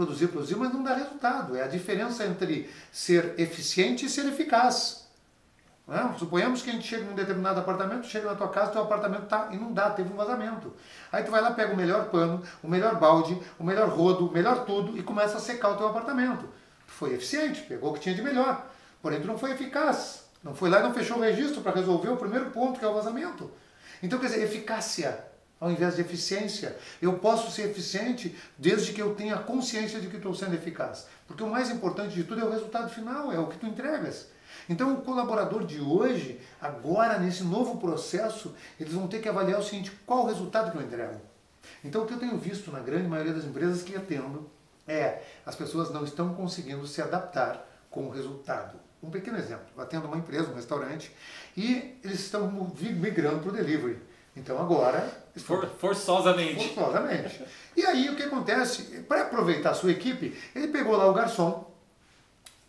mas não dá resultado. É a diferença entre ser eficiente e ser eficaz. Suponhamos que a gente chega num determinado apartamento, chega na tua casa, teu apartamento está inundado, teve um vazamento. Aí tu vai lá, pega o melhor pano, o melhor balde, o melhor rodo, o melhor tudo e começa a secar o teu apartamento. Tu foi eficiente, pegou o que tinha de melhor. Porém, tu não foi eficaz. Não foi lá e não fechou o registro para resolver o primeiro ponto, que é o vazamento. Então, quer dizer, eficácia ao invés de eficiência. Eu posso ser eficiente desde que eu tenha consciência de que estou sendo eficaz. Porque o mais importante de tudo é o resultado final, é o que tu entregas. Então, o colaborador de hoje, agora nesse novo processo, eles vão ter que avaliar o seguinte, qual o resultado que eu entrego? Então, o que eu tenho visto na grande maioria das empresas que atendo é as pessoas não estão conseguindo se adaptar com o resultado. Um pequeno exemplo, eu atendo uma empresa, um restaurante, e eles estão migrando para o delivery. Então agora... Forçosamente. E aí o que acontece? Para aproveitar a sua equipe, ele pegou lá o garçom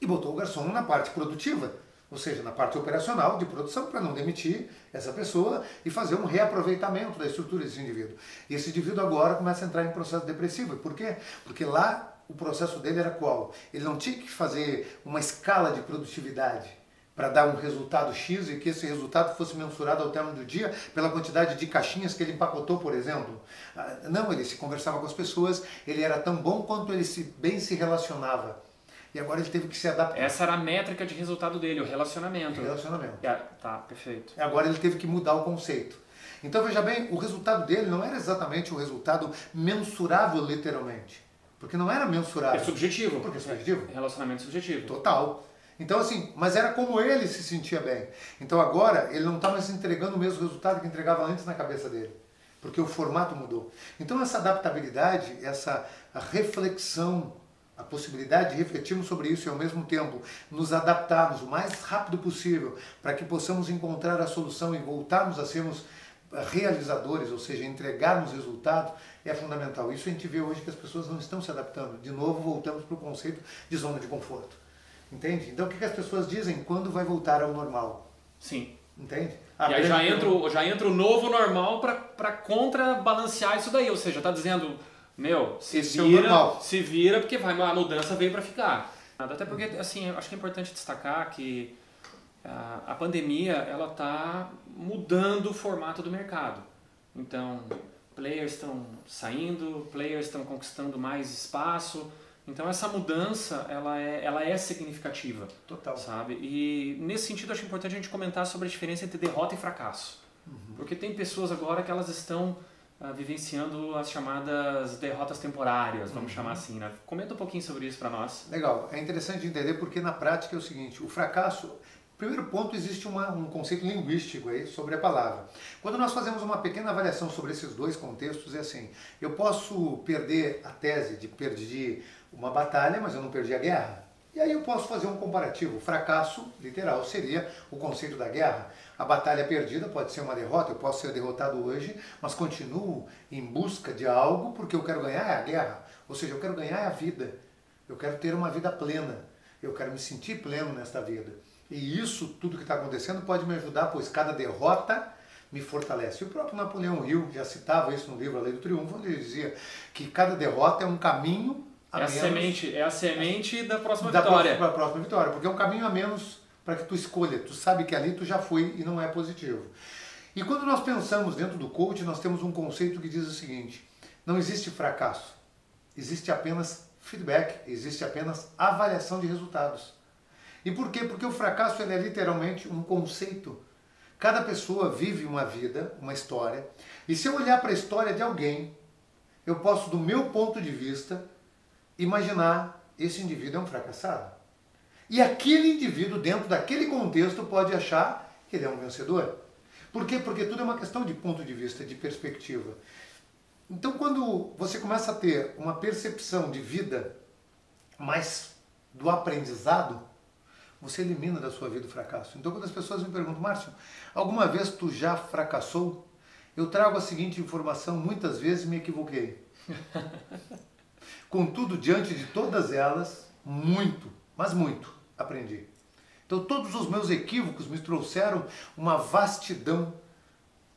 e botou o garçom na parte produtiva, ou seja, na parte operacional de produção, para não demitir essa pessoa e fazer um reaproveitamento da estrutura desse indivíduo. E esse indivíduo agora começa a entrar em processo depressivo. Por quê? Porque lá o processo dele era qual? Ele não tinha que fazer uma escala de produtividade para dar um resultado X e que esse resultado fosse mensurado ao término do dia pela quantidade de caixinhas que ele empacotou, por exemplo. Não, ele se conversava com as pessoas, ele era tão bom quanto ele bem se relacionava. E agora ele teve que se adaptar. Essa era a métrica de resultado dele, o relacionamento. Tá, perfeito. Agora ele teve que mudar o conceito. Então veja bem, o resultado dele não era exatamente o resultado mensurável literalmente. Porque não era mensurável. É subjetivo. Porque é subjetivo. Relacionamento subjetivo. Total. Então assim, mas era como ele se sentia bem. Então agora ele não está mais entregando o mesmo resultado que entregava antes na cabeça dele. Porque o formato mudou. Então essa adaptabilidade, essa reflexão, a possibilidade de refletirmos sobre isso e ao mesmo tempo nos adaptarmos o mais rápido possível para que possamos encontrar a solução e voltarmos a sermos realizadores, ou seja, entregarmos resultados, é fundamental. Isso a gente vê hoje que as pessoas não estão se adaptando. De novo, voltamos para o conceito de zona de conforto. Entende? Então o que as pessoas dizem? Quando vai voltar ao normal? Sim. Entende? E aí já entra o novo normal para contrabalancear isso daí, ou seja, está dizendo, meu, se vira porque a mudança veio para ficar. Até porque, assim, eu acho que é importante destacar que a pandemia, ela está mudando o formato do mercado. Então, players estão saindo, players estão conquistando mais espaço. Então essa mudança, ela é significativa. Total. Sabe? E nesse sentido acho importante a gente comentar sobre a diferença entre derrota e fracasso. Porque tem pessoas agora que elas estão vivenciando as chamadas derrotas temporárias, vamos chamar assim, né? Comenta um pouquinho sobre isso para nós. Legal. É interessante entender porque na prática é o seguinte, o fracasso... Primeiro ponto, existe um conceito linguístico aí sobre a palavra. Quando nós fazemos uma pequena avaliação sobre esses dois contextos, é assim, eu posso perder a tese de perder uma batalha, mas eu não perdi a guerra. E aí eu posso fazer um comparativo. O fracasso, literal, seria o conceito da guerra. A batalha perdida pode ser uma derrota, eu posso ser derrotado hoje, mas continuo em busca de algo porque eu quero ganhar a guerra. Ou seja, eu quero ganhar a vida. Eu quero ter uma vida plena. Eu quero me sentir pleno nesta vida. E isso, tudo que está acontecendo, pode me ajudar, pois cada derrota me fortalece. E o próprio Napoleão Hill já citava isso no livro A Lei do Triunfo, onde ele dizia que cada derrota é um caminho a menos... É a semente da próxima vitória. Da próxima vitória, porque é um caminho a menos para que tu escolha. Tu sabe que ali tu já foi e não é positivo. E quando nós pensamos dentro do coach, nós temos um conceito que diz o seguinte, não existe fracasso, existe apenas feedback, existe apenas avaliação de resultados. E por quê? Porque o fracasso ele é literalmente um conceito. Cada pessoa vive uma vida, uma história, e se eu olhar para a história de alguém, eu posso, do meu ponto de vista, imaginar esse indivíduo é um fracassado. E aquele indivíduo, dentro daquele contexto, pode achar que ele é um vencedor. Por quê? Porque tudo é uma questão de ponto de vista, de perspectiva. Então, quando você começa a ter uma percepção de vida mais do aprendizado, você elimina da sua vida o fracasso. Então, quando as pessoas me perguntam, Márcio, alguma vez tu já fracassou? Eu trago a seguinte informação, muitas vezes me equivoquei. Contudo, diante de todas elas, muito, mas muito, aprendi. Então, todos os meus equívocos me trouxeram uma vastidão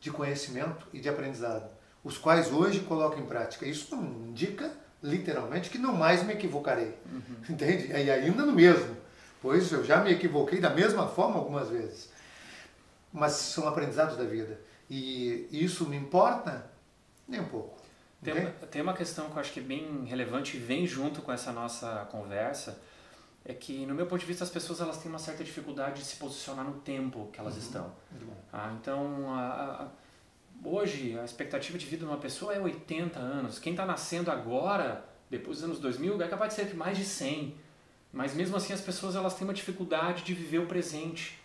de conhecimento e de aprendizado, os quais hoje coloco em prática. Isso não indica, literalmente, que não mais me equivocarei. Entende? E ainda no mesmo, pois eu já me equivoquei da mesma forma algumas vezes. Mas são aprendizados da vida. E isso me importa? Nem um pouco. Tem uma questão que eu acho que é bem relevante e vem junto com essa nossa conversa, é que, no meu ponto de vista, as pessoas elas têm uma certa dificuldade de se posicionar no tempo que elas estão. Então, hoje, a expectativa de vida de uma pessoa é 80 anos. Quem está nascendo agora, depois dos anos 2000, é capaz de ser mais de 100. Mas, mesmo assim, as pessoas elas têm uma dificuldade de viver o presente.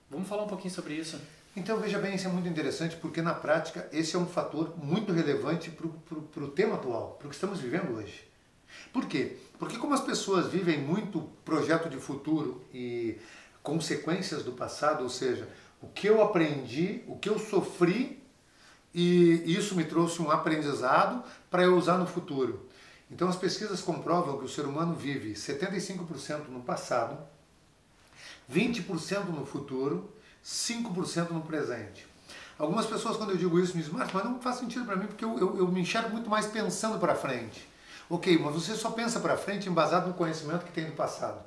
Vamos falar um pouquinho sobre isso? Então, veja bem, isso é muito interessante, porque na prática esse é um fator muito relevante para o tema atual, para o que estamos vivendo hoje. Por quê? Porque como as pessoas vivem muito projeto de futuro e consequências do passado, ou seja, o que eu aprendi, o que eu sofri, e isso me trouxe um aprendizado para eu usar no futuro. Então as pesquisas comprovam que o ser humano vive 75% no passado, 20% no futuro, 5% no presente. Algumas pessoas, quando eu digo isso, me dizem, mas não faz sentido para mim, porque eu me enxergo muito mais pensando para frente. Ok, mas você só pensa para frente embasado no conhecimento que tem do passado.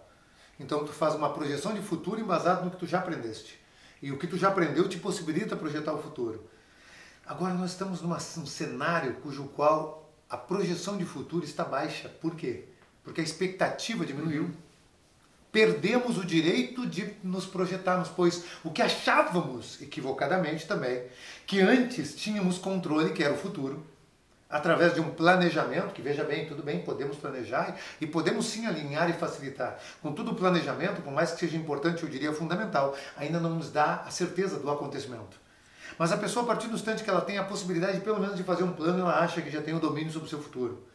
Então tu faz uma projeção de futuro embasado no que tu já aprendeste. E o que tu já aprendeu te possibilita projetar o futuro. Agora nós estamos num cenário cujo qual a projeção de futuro está baixa. Por quê? Porque a expectativa diminuiu. Perdemos o direito de nos projetarmos, pois o que achávamos, equivocadamente também, que antes tínhamos controle, que era o futuro, através de um planejamento, que veja bem, tudo bem, podemos planejar e podemos sim alinhar e facilitar. Contudo, o planejamento, por mais que seja importante, eu diria fundamental, ainda não nos dá a certeza do acontecimento. Mas a pessoa, a partir do instante que ela tem a possibilidade, pelo menos, de fazer um plano, ela acha que já tem o domínio sobre o seu futuro.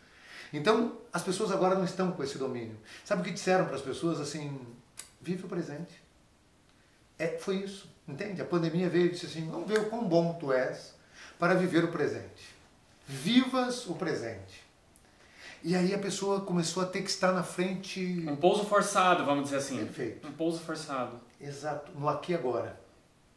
Então, as pessoas agora não estão com esse domínio. Sabe o que disseram para as pessoas? Assim, vive o presente. Foi isso, entende? A pandemia veio e disse assim, vamos ver o quão bom tu és para viver o presente. Vivas o presente. E aí a pessoa começou a ter que estar na frente... Um pouso forçado, vamos dizer assim. Perfeito. Um pouso forçado. Exato, no aqui e agora.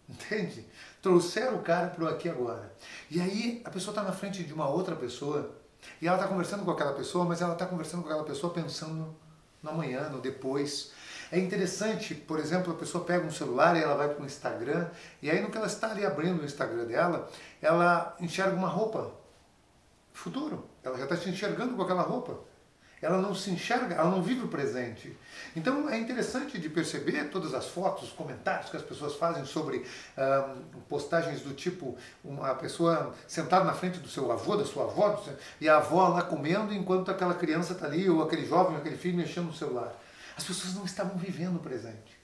Entende? Trouxeram o cara para o aqui e agora. E aí a pessoa está na frente de uma outra pessoa e ela está conversando com aquela pessoa, mas ela está conversando com aquela pessoa pensando no amanhã, no depois. É interessante, por exemplo, a pessoa pega um celular e ela vai para o Instagram, e aí no que ela está ali abrindo o Instagram dela, ela enxerga uma roupa. Futuro. Ela já está se enxergando com aquela roupa. Ela não se enxerga, ela não vive o presente. Então é interessante de perceber todas as fotos, os comentários que as pessoas fazem sobre postagens do tipo uma pessoa sentada na frente do seu avô, da sua avó, e a avó lá comendo enquanto aquela criança está ali, ou aquele jovem, aquele filho mexendo no celular. As pessoas não estavam vivendo o presente.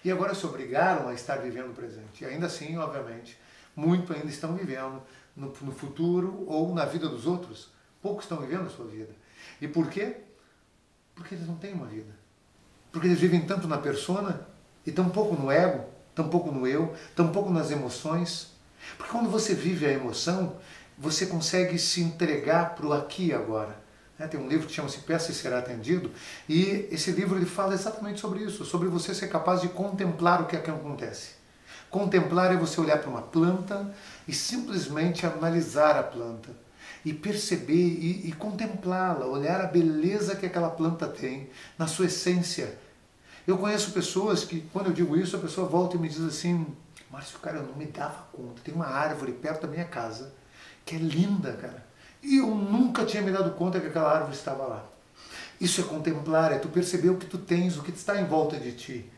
E agora se obrigaram a estar vivendo o presente. E ainda assim, obviamente, muito ainda estão vivendo no futuro ou na vida dos outros. Poucos estão vivendo a sua vida. E por quê? Porque eles não têm uma vida. Porque eles vivem tanto na persona e tão pouco no ego, tão pouco no eu, tão pouco nas emoções. Porque quando você vive a emoção, você consegue se entregar para o aqui e agora. Tem um livro que chama-se Peça e Será Atendido, e esse livro ele fala exatamente sobre isso, sobre você ser capaz de contemplar o que acontece. Contemplar é você olhar para uma planta e simplesmente analisar a planta. E perceber e contemplá-la, olhar a beleza que aquela planta tem na sua essência. Eu conheço pessoas que, quando eu digo isso, a pessoa volta e me diz assim, Márcio, cara, eu não me dava conta, tem uma árvore perto da minha casa que é linda, cara. E eu nunca tinha me dado conta que aquela árvore estava lá. Isso é contemplar, é tu perceber o que tu tens, o que está em volta de ti.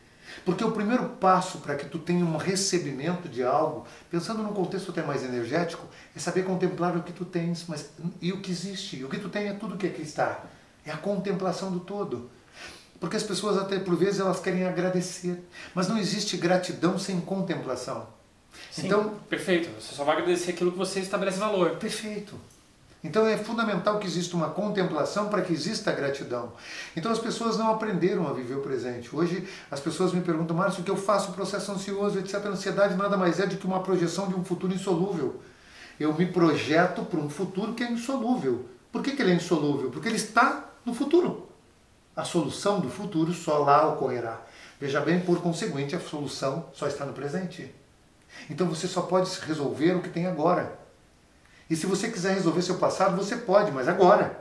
Porque o primeiro passo para que tu tenha um recebimento de algo, pensando num contexto até mais energético, é saber contemplar o que tu tens e o que existe. E o que tu tem é tudo que aqui está. É a contemplação do todo. Porque as pessoas até por vezes elas querem agradecer, mas não existe gratidão sem contemplação. Sim, então, perfeito. Você só vai agradecer aquilo que você estabelece valor. Perfeito. Então é fundamental que exista uma contemplação para que exista a gratidão. Então as pessoas não aprenderam a viver o presente. Hoje as pessoas me perguntam, Márcio, o que eu faço? Processo ansioso, etc. A ansiedade nada mais é do que uma projeção de um futuro insolúvel. Eu me projeto para um futuro que é insolúvel. Por que ele é insolúvel? Porque ele está no futuro. A solução do futuro só lá ocorrerá. Veja bem, por conseguinte, a solução só está no presente. Então você só pode resolver o que tem agora. E se você quiser resolver seu passado, você pode, mas agora.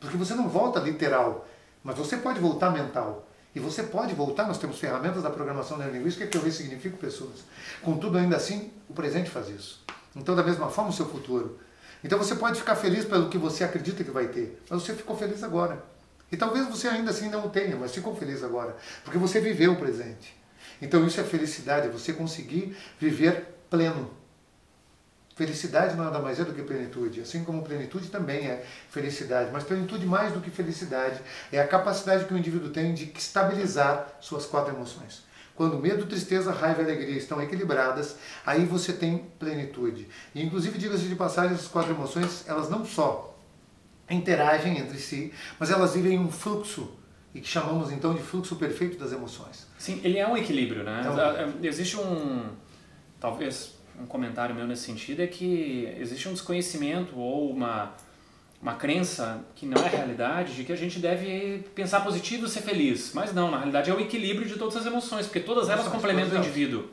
Porque você não volta literal, mas você pode voltar mental. E você pode voltar, nós temos ferramentas da programação neurolinguística que eu ressignifico pessoas. Contudo, ainda assim, o presente faz isso. Então, da mesma forma, o seu futuro. Então você pode ficar feliz pelo que você acredita que vai ter, mas você ficou feliz agora. E talvez você ainda assim não o tenha, mas ficou feliz agora, porque você viveu o presente. Então isso é felicidade, é você conseguir viver pleno. Felicidade nada mais é do que plenitude, assim como plenitude também é felicidade, mas plenitude mais do que felicidade é a capacidade que o indivíduo tem de estabilizar suas 4 emoções. Quando medo, tristeza, raiva e alegria estão equilibradas, aí você tem plenitude. E inclusive, diga-se de passagem, essas 4 emoções, elas não só interagem entre si, mas elas vivem um fluxo, e que chamamos então de fluxo perfeito das emoções. Sim, ele é um equilíbrio, né? Então, existe talvez um comentário meu nesse sentido, é que existe um desconhecimento ou uma crença que não é realidade, de que a gente deve pensar positivo e ser feliz. Mas não, na realidade é o equilíbrio de todas as emoções, porque todas elas complementam o indivíduo.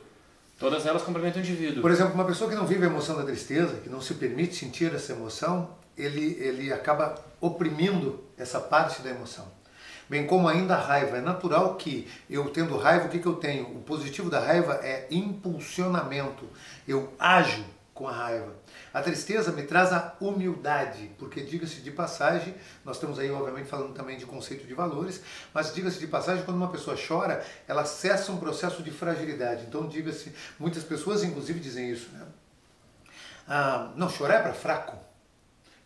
Todas elas complementam o indivíduo. Por exemplo, uma pessoa que não vive a emoção da tristeza, que não se permite sentir essa emoção, ele acaba oprimindo essa parte da emoção. Bem como ainda a raiva. É natural que eu tendo raiva, o que eu tenho? O positivo da raiva é impulsionamento. Eu ajo com a raiva. A tristeza me traz a humildade, porque diga-se de passagem, nós estamos aí obviamente falando também de conceito de valores, mas diga-se de passagem, quando uma pessoa chora, ela acessa um processo de fragilidade. Então diga-se, muitas pessoas inclusive dizem isso, né? Não, chorar é para fraco.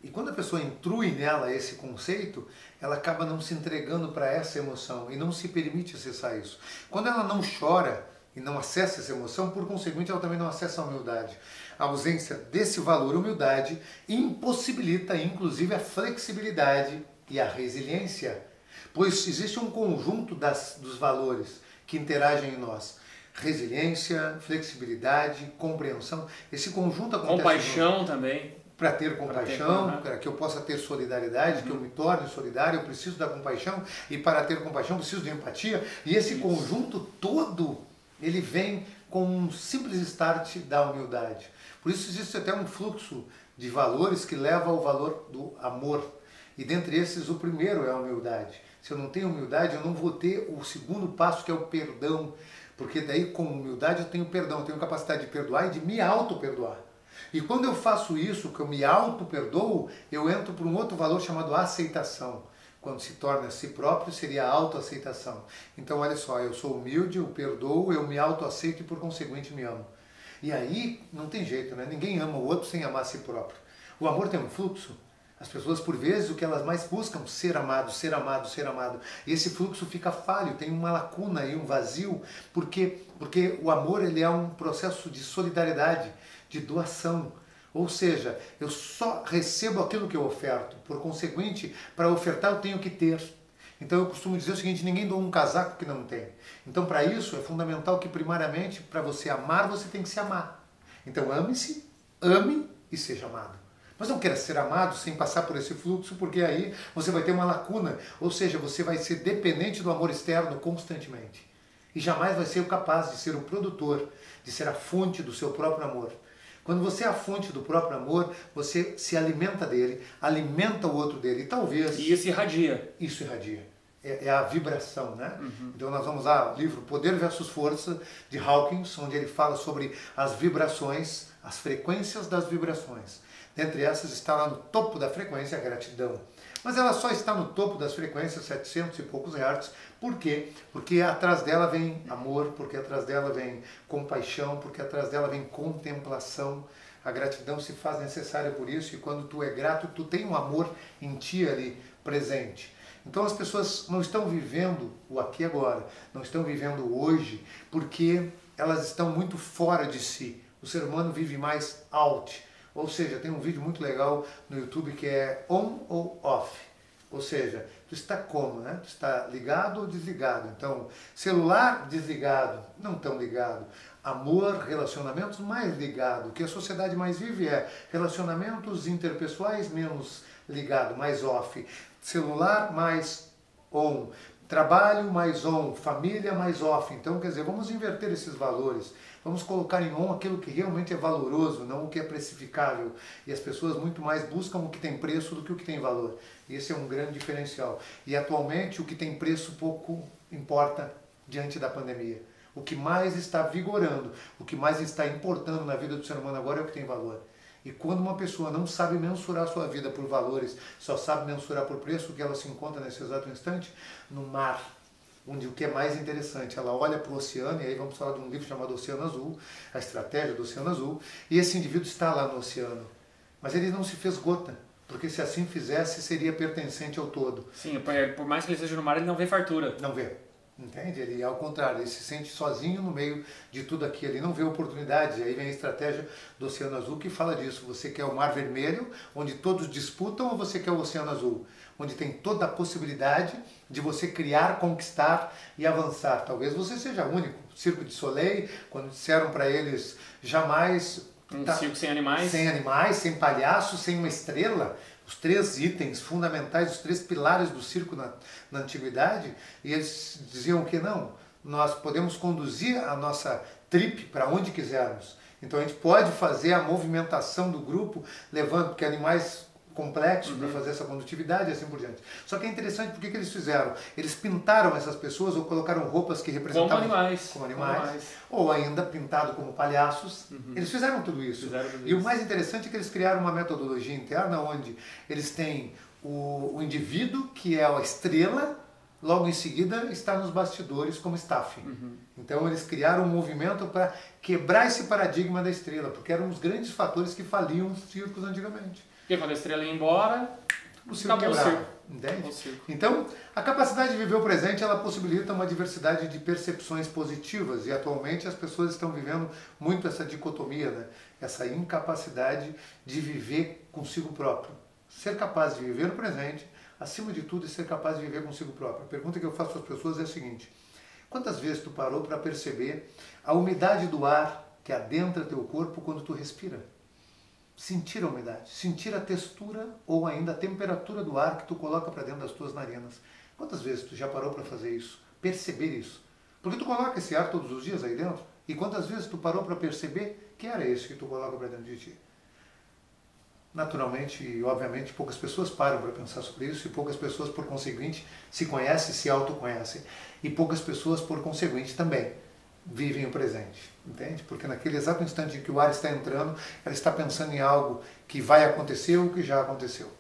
E quando a pessoa intrui nela esse conceito, ela acaba não se entregando para essa emoção e não se permite acessar isso. Quando ela não chora e não acessa essa emoção, por conseguinte, ela também não acessa a humildade. A ausência desse valor, humildade, impossibilita inclusive a flexibilidade e a resiliência, pois existe um conjunto dos valores que interagem em nós. Resiliência, flexibilidade, compreensão, esse conjunto acontece. Compaixão também. Para ter compaixão, para que eu possa ter solidariedade, que eu me torne solidário, eu preciso da compaixão, e para ter compaixão eu preciso de empatia, e esse conjunto todo, ele vem com um simples start da humildade. Por isso existe até um fluxo de valores que leva ao valor do amor, e dentre esses o primeiro é a humildade. Se eu não tenho humildade, eu não vou ter o segundo passo, que é o perdão, porque daí com humildade eu tenho perdão, eu tenho capacidade de perdoar e de me auto-perdoar. E quando eu faço isso, que eu me auto-perdoo, eu entro por um outro valor chamado aceitação. Quando se torna a si próprio, seria a autoaceitação. Então, olha só, eu sou humilde, eu perdoo, eu me autoaceito e, por conseguinte, me amo. E aí, não tem jeito, né? Ninguém ama o outro sem amar a si próprio. O amor tem um fluxo. As pessoas, por vezes, o que elas mais buscam, ser amado, ser amado, ser amado. E esse fluxo fica falho, tem uma lacuna e um vazio, porque o amor ele é um processo de solidariedade, de doação. Ou seja, eu só recebo aquilo que eu oferto. Por conseguinte, para ofertar eu tenho que ter. Então eu costumo dizer o seguinte, ninguém doa um casaco que não tem. Então para isso é fundamental que primariamente, para você amar, você tem que se amar. Então ame-se, ame e seja amado. Mas não queira ser amado sem passar por esse fluxo, porque aí você vai ter uma lacuna. Ou seja, você vai ser dependente do amor externo constantemente. E jamais vai ser capaz de ser o produtor, de ser a fonte do seu próprio amor. Quando você é a fonte do próprio amor, você se alimenta dele, alimenta o outro dele. E talvez... E isso irradia. Isso irradia. É a vibração, né? Uhum. Então nós vamos lá, o livro Poder versus Força, de Hawkins, onde ele fala sobre as vibrações, as frequências das vibrações. Dentre essas está lá no topo da frequência a gratidão. Mas ela só está no topo das frequências, 700 e poucos hertz. Por quê? Porque atrás dela vem amor, porque atrás dela vem compaixão, porque atrás dela vem contemplação. A gratidão se faz necessária por isso, e quando tu é grato, tu tem um amor em ti ali presente. Então as pessoas não estão vivendo o aqui e agora, não estão vivendo hoje, porque elas estão muito fora de si. O ser humano vive mais out, ou seja, tem um vídeo muito legal no YouTube que é on ou off, ou seja, tu está como, né? Tu está ligado ou desligado. Então, celular desligado, não tão ligado. Amor, relacionamentos mais ligado. O que a sociedade mais vive é relacionamentos interpessoais menos ligado, mais off. Celular mais on. Trabalho mais on. Família mais off. Então, quer dizer, vamos inverter esses valores. Vamos colocar em on aquilo que realmente é valoroso, não o que é precificável. E as pessoas muito mais buscam o que tem preço do que o que tem valor. E esse é um grande diferencial. E atualmente o que tem preço pouco importa diante da pandemia. O que mais está vigorando, o que mais está importando na vida do ser humano agora é o que tem valor. E quando uma pessoa não sabe mensurar sua vida por valores, só sabe mensurar por preço, o que ela se encontra nesse exato instante? No mar. Onde o que é mais interessante, ela olha para o oceano, e aí vamos falar de um livro chamado Oceano Azul, a estratégia do Oceano Azul, e esse indivíduo está lá no oceano, mas ele não se fez gota, porque se assim fizesse, seria pertencente ao todo. Sim, por mais que ele esteja no mar, ele não vê fartura. Não vê. Entende? Ele, ao contrário, ele se sente sozinho no meio de tudo aquilo, ele não vê oportunidades. E aí vem a estratégia do Oceano Azul que fala disso. Você quer o Mar Vermelho, onde todos disputam, ou você quer o Oceano Azul, onde tem toda a possibilidade de você criar, conquistar e avançar. Talvez você seja único. Cirque du Soleil, quando disseram para eles jamais... Circo sem animais. Sem animais, sem palhaços, sem uma estrela. Os 3 itens fundamentais, os 3 pilares do circo na antiguidade, e eles diziam que não, nós podemos conduzir a nossa tripe para onde quisermos. Então a gente pode fazer a movimentação do grupo, levando, porque animais complexos para fazer essa condutividade e assim por diante. Só que é interessante porque que eles fizeram. Eles pintaram essas pessoas ou colocaram roupas que representavam... Como animais. Ou ainda pintado como palhaços. Eles fizeram tudo isso. E o mais interessante é que eles criaram uma metodologia interna onde eles têm o indivíduo, que é a estrela, logo em seguida está nos bastidores como staff. Então eles criaram um movimento para quebrar esse paradigma da estrela, porque eram os grandes fatores que faliam os circos antigamente. Porque quando a estrela ia embora, o circo quebrava. Entende? Então, a capacidade de viver o presente, ela possibilita uma diversidade de percepções positivas, e atualmente as pessoas estão vivendo muito essa dicotomia, né? Essa incapacidade de viver consigo próprio. Ser capaz de viver o presente, acima de tudo, é ser capaz de viver consigo próprio. A pergunta que eu faço às pessoas é a seguinte: quantas vezes tu parou para perceber a umidade do ar que adentra teu corpo quando tu respira? Sentir a umidade, sentir a textura ou ainda a temperatura do ar que tu coloca para dentro das tuas narinas. Quantas vezes tu já parou para fazer isso? Perceber isso. Porque tu coloca esse ar todos os dias aí dentro, e quantas vezes tu parou para perceber que era esse que tu coloca para dentro de ti? Naturalmente e obviamente poucas pessoas param para pensar sobre isso, e poucas pessoas por conseguinte se conhecem, se autoconhecem, e poucas pessoas por conseguinte também vivem o presente, entende? Porque naquele exato instante em que o ar está entrando, ela está pensando em algo que vai acontecer ou que já aconteceu.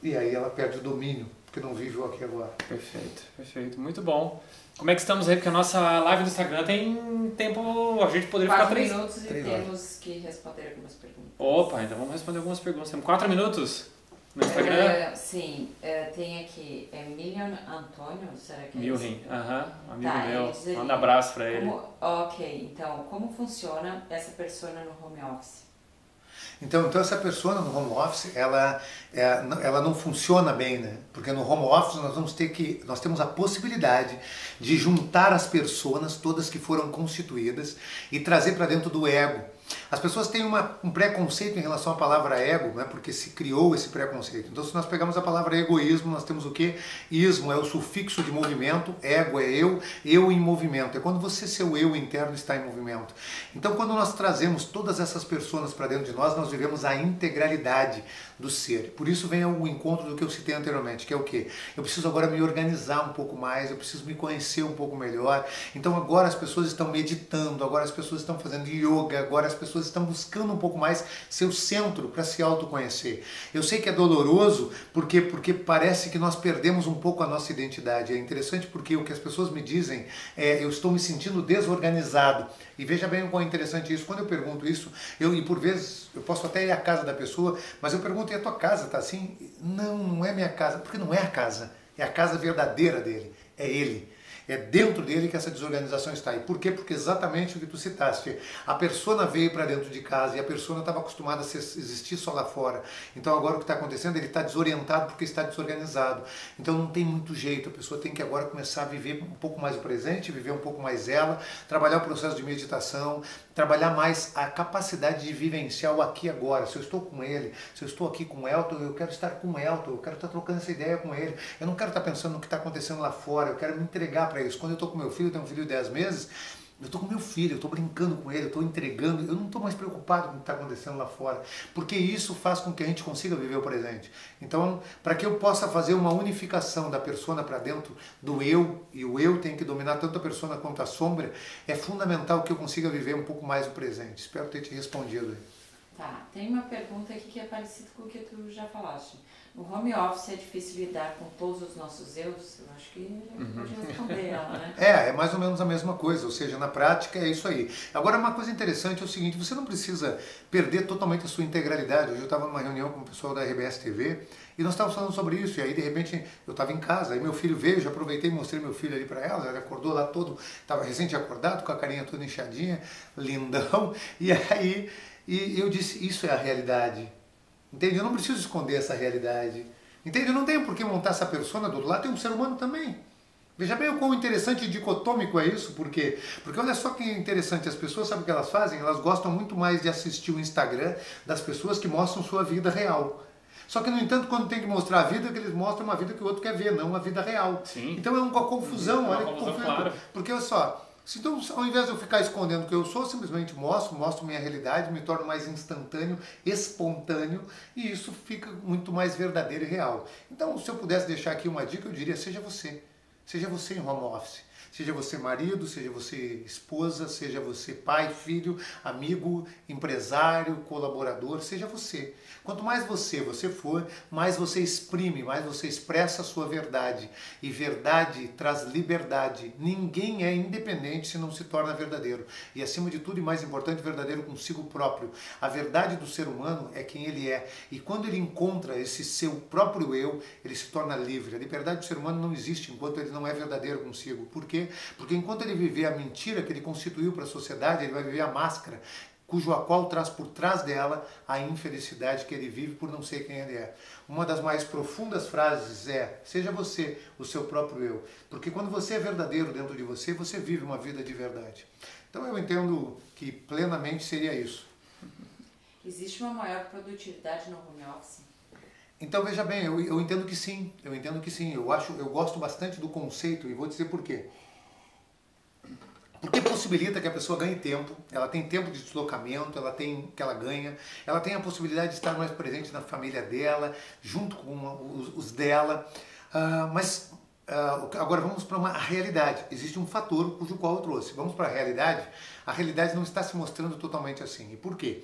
E aí ela perde o domínio, porque não vive o aqui e agora. Perfeito, perfeito. Muito bom. Como é que estamos aí? Porque a nossa live do Instagram tem tempo, a gente poderia ficar 4 minutos e temos que responder algumas perguntas. Opa, então vamos responder algumas perguntas. Temos 4 minutos no Instagram? Sim, tem aqui, Milian Antônio, será que é Milren, amigo tá, meu, manda um abraço pra ele. Ok, então, como funciona essa persona no home office? Então essa persona no home office, ela não funciona bem, né? Porque no home office nós temos a possibilidade de juntar as personas todas que foram constituídas e trazer para dentro do ego. As pessoas têm um preconceito em relação à palavra ego, né? Porque se criou esse preconceito. Então, se nós pegamos a palavra egoísmo, nós temos o quê? Ismo é o sufixo de movimento, ego é eu em movimento. É quando você, seu eu interno, está em movimento. Então, quando nós trazemos todas essas pessoas para dentro de nós, nós vivemos a integralidade do ser. Por isso vem o encontro do que eu citei anteriormente, que é o quê? Eu preciso agora me organizar um pouco mais, eu preciso me conhecer um pouco melhor. Então, agora as pessoas estão meditando, agora as pessoas estão fazendo yoga, agora as pessoas estão buscando um pouco mais seu centro para se autoconhecer. Eu sei que é doloroso porque parece que nós perdemos um pouco a nossa identidade. É interessante porque o que as pessoas me dizem é: eu estou me sentindo desorganizado. E veja bem o quão interessante isso. Quando eu pergunto isso, e por vezes eu posso até ir à casa da pessoa, mas eu pergunto: e a tua casa está assim? Não, não é minha casa. Porque não é a casa. É a casa verdadeira dele, é ele. É dentro dele que essa desorganização está. E por quê? Porque exatamente o que tu citaste. A persona veio para dentro de casa e a persona estava acostumada a existir só lá fora. Então agora o que está acontecendo, ele está desorientado porque está desorganizado. Então não tem muito jeito. A pessoa tem que agora começar a viver um pouco mais o presente, viver um pouco mais ela, trabalhar o processo de meditação, trabalhar mais a capacidade de vivenciar o aqui e agora. Se eu estou com ele, se eu estou aqui com o Elton, eu quero estar com o Elton, eu quero estar trocando essa ideia com ele. Eu não quero estar pensando no que está acontecendo lá fora, eu quero me entregar para isso. Quando eu estou com meu filho, eu tenho um filho de 10 meses, eu estou com meu filho, eu estou brincando com ele, eu estou entregando, eu não estou mais preocupado com o que está acontecendo lá fora, porque isso faz com que a gente consiga viver o presente. Então, para que eu possa fazer uma unificação da persona para dentro do eu, e o eu tem que dominar tanto a persona quanto a sombra, é fundamental que eu consiga viver um pouco mais o presente. Espero ter te respondido. Tá, tem uma pergunta aqui que é parecida com o que tu já falaste. No home office é difícil lidar com todos os nossos eus? Eu acho que pode responder ela, né? É mais ou menos a mesma coisa, ou seja, na prática é isso aí. Agora, uma coisa interessante é o seguinte, você não precisa perder totalmente a sua integralidade. Hoje eu estava numa reunião com o pessoal da RBS TV e nós estávamos falando sobre isso, e aí de repente eu estava em casa, aí meu filho veio, já aproveitei e mostrei meu filho ali para ela, ele acordou lá todo, estava recente acordado, com a carinha toda inchadinha, lindão, e aí eu disse, isso é a realidade. Entende? Eu não preciso esconder essa realidade. Entende? Eu não tenho por que montar essa persona do outro lado, tem um ser humano também. Veja bem o quão interessante e dicotômico é isso, por quê? Porque olha só que interessante, as pessoas, sabem o que elas fazem? Elas gostam muito mais de assistir o Instagram das pessoas que mostram sua vida real. Só que, no entanto, quando tem que mostrar a vida, que eles mostram uma vida que o outro quer ver, não uma vida real. Sim. Então é uma confusão, olha que confusão. Claro. Porque olha só, então, ao invés de eu ficar escondendo o que eu sou, eu simplesmente mostro minha realidade, me torno mais instantâneo, espontâneo, e isso fica muito mais verdadeiro e real. Então, se eu pudesse deixar aqui uma dica, eu diria, seja você. Seja você em home office. Seja você marido, seja você esposa, seja você pai, filho, amigo, empresário, colaborador, seja você. Quanto mais você for, mais você exprime, mais você expressa a sua verdade. E verdade traz liberdade. Ninguém é independente se não se torna verdadeiro. E acima de tudo, e mais importante, verdadeiro consigo próprio. A verdade do ser humano é quem ele é. E quando ele encontra esse seu próprio eu, ele se torna livre. A liberdade do ser humano não existe enquanto ele não é verdadeiro consigo. Por quê? Porque enquanto ele viver a mentira que ele constituiu para a sociedade, ele vai viver a máscara, a qual traz por trás dela a infelicidade que ele vive por não ser quem ele é. Uma das mais profundas frases é, seja você o seu próprio eu. Porque quando você é verdadeiro dentro de você, você vive uma vida de verdade. Então eu entendo que plenamente seria isso. Existe uma maior produtividade no home office? Então veja bem, eu entendo que sim, eu gosto bastante do conceito e vou dizer por quê. Porque possibilita que a pessoa ganhe tempo, ela tem tempo de deslocamento, ela tem a possibilidade de estar mais presente na família dela, junto com os dela, mas agora vamos para uma realidade. Existe um fator cujo qual eu trouxe. Vamos para a realidade não está se mostrando totalmente assim. E por quê?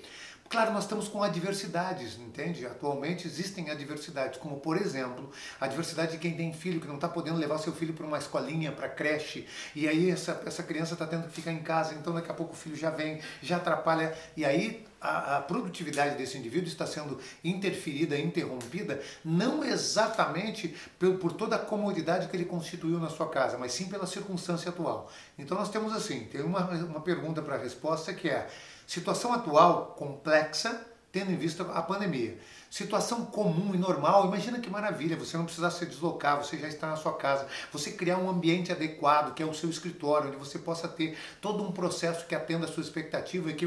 Claro, nós estamos com adversidades, entende? Atualmente existem adversidades, como por exemplo, a adversidade de quem tem filho, que não está podendo levar seu filho para uma escolinha, para creche, e aí essa criança está tendo que ficar em casa, então daqui a pouco o filho já vem, já atrapalha, e aí a produtividade desse indivíduo está sendo interferida, interrompida, não exatamente por toda a comodidade que ele constituiu na sua casa, mas sim pela circunstância atual. Então nós temos assim, tem uma pergunta para a resposta que é: situação atual complexa, tendo em vista a pandemia. Situação comum e normal, imagina que maravilha, você não precisar se deslocar, você já está na sua casa, você criar um ambiente adequado, que é o seu escritório, onde você possa ter todo um processo que atenda a sua expectativa e que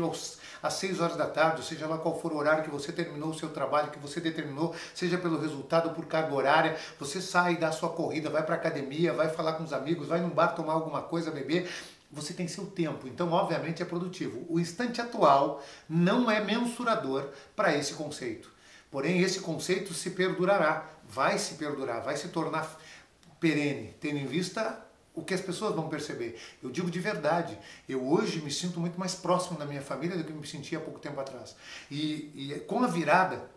às 6 horas da tarde, ou seja lá qual for o horário que você terminou o seu trabalho, que você determinou, seja pelo resultado ou por carga horária, você sai, dá a sua corrida, vai para a academia, vai falar com os amigos, vai num bar tomar alguma coisa, beber. Você tem seu tempo, então obviamente é produtivo. O instante atual não é mensurador para esse conceito. Porém, esse conceito se perdurará, vai se tornar perene, tendo em vista o que as pessoas vão perceber. Eu digo de verdade, eu hoje me sinto muito mais próximo da minha família do que me sentia há pouco tempo atrás. E com a virada,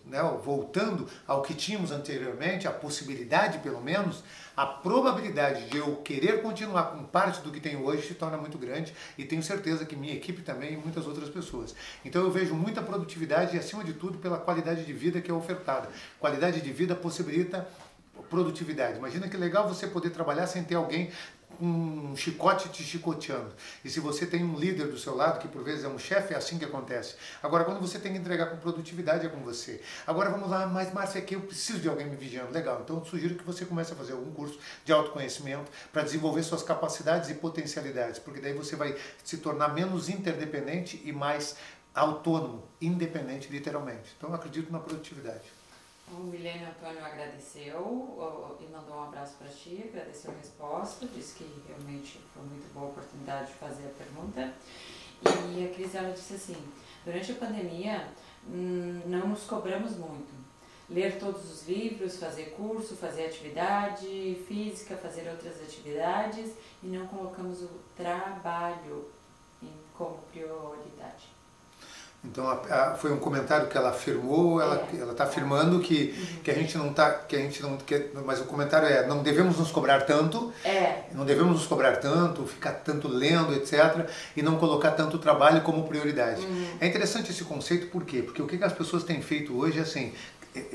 né, voltando ao que tínhamos anteriormente, a possibilidade pelo menos, a probabilidade de eu querer continuar com parte do que tenho hoje se torna muito grande, e tenho certeza que minha equipe também e muitas outras pessoas. Então eu vejo muita produtividade e acima de tudo pela qualidade de vida que é ofertada. Qualidade de vida possibilita produtividade. Imagina que legal você poder trabalhar sem ter alguém com um chicote te chicoteando. E se você tem um líder do seu lado, que por vezes é um chefe, é assim que acontece. Agora, quando você tem que entregar com produtividade, é com você. Agora vamos lá, mas Márcia, aqui eu preciso de alguém me vigiando. Legal, então eu sugiro que você comece a fazer algum curso de autoconhecimento para desenvolver suas capacidades e potencialidades, porque daí você vai se tornar menos interdependente e mais autônomo, independente, literalmente. Então eu acredito na produtividade. O Milênio Antônio agradeceu e mandou um abraço para ti, agradeceu a resposta, disse que realmente foi muito boa a oportunidade de fazer a pergunta. E a Cris, ela disse assim, durante a pandemia não nos cobramos muito. Ler todos os livros, fazer curso, fazer atividade física, fazer outras atividades e não colocamos o trabalho como prioridade. Então foi um comentário que ela afirmou, ela está afirmando que a gente não está, mas o comentário é, não devemos nos cobrar tanto, não devemos nos cobrar tanto, ficar tanto lendo, etc, e não colocar tanto trabalho como prioridade. É interessante esse conceito, por quê? Porque o que as pessoas têm feito hoje é assim,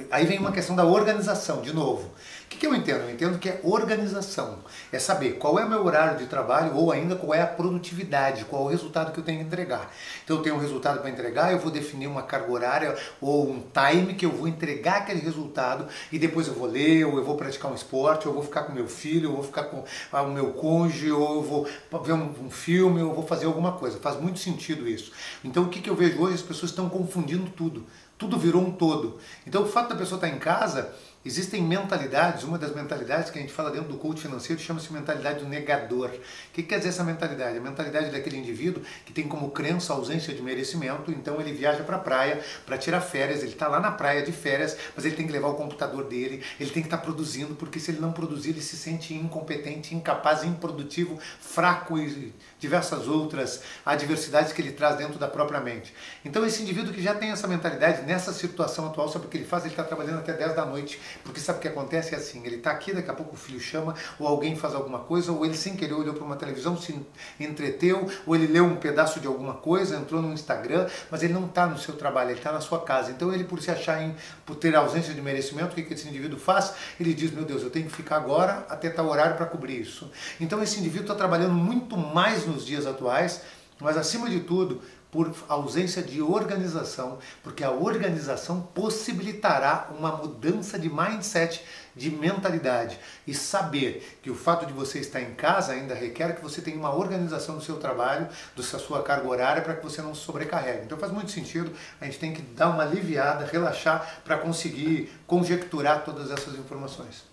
aí vem uma questão da organização, de novo. O que eu entendo? Eu entendo que é organização. É saber qual é o meu horário de trabalho ou ainda qual é a produtividade, qual é o resultado que eu tenho que entregar. Então eu tenho um resultado para entregar, eu vou definir uma carga horária ou um time que eu vou entregar aquele resultado e depois eu vou ler, ou eu vou praticar um esporte, ou eu vou ficar com meu filho, ou eu vou ficar com o meu cônjuge, ou eu vou ver um filme, ou eu vou fazer alguma coisa. Faz muito sentido isso. Então o que eu vejo hoje? As pessoas estão confundindo tudo. Tudo virou um todo. Então o fato da pessoa estar em casa, existem mentalidades, uma das mentalidades que a gente fala dentro do coach financeiro chama-se mentalidade do negador. O que quer dizer essa mentalidade? A mentalidade daquele indivíduo que tem como crença a ausência de merecimento, então ele viaja para a praia para tirar férias, ele está lá na praia de férias, mas ele tem que levar o computador dele, ele tem que estar produzindo, porque se ele não produzir ele se sente incompetente, incapaz, improdutivo, fraco e diversas outras adversidades que ele traz dentro da própria mente. Então esse indivíduo que já tem essa mentalidade, nessa situação atual, sabe o que ele faz? Ele está trabalhando até 10 da noite, porque sabe o que acontece? É assim, ele está aqui, daqui a pouco o filho chama, ou alguém faz alguma coisa, ou ele sem querer olhou para uma televisão, se entreteu, ou ele leu um pedaço de alguma coisa, entrou no Instagram, mas ele não está no seu trabalho, ele está na sua casa. Então ele, por se achar, por ter ausência de merecimento, o que esse indivíduo faz? Ele diz, meu Deus, eu tenho que ficar agora até tal horário para cobrir isso. Então esse indivíduo está trabalhando muito mais nos dias atuais, mas acima de tudo, por ausência de organização, porque a organização possibilitará uma mudança de mindset, de mentalidade. E saber que o fato de você estar em casa ainda requer que você tenha uma organização do seu trabalho, da sua carga horária, para que você não se sobrecarregue. Então faz muito sentido, a gente tem que dar uma aliviada, relaxar, para conseguir conjecturar todas essas informações.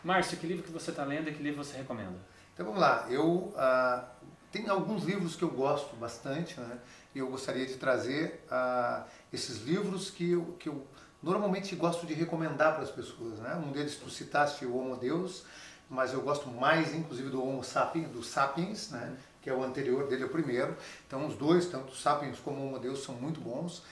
Márcio, que livro que você está lendo e que livro você recomenda? Então vamos lá, tem alguns livros que eu gosto bastante, né? E eu gostaria de trazer esses livros que eu normalmente gosto de recomendar para as pessoas, né? Um deles tu citaste o Homo Deus, mas eu gosto mais inclusive do Homo Sapiens, do Sapiens, né? Que é o anterior dele, é o primeiro. Então os dois, tanto o Sapiens como o Homo Deus, são muito bons.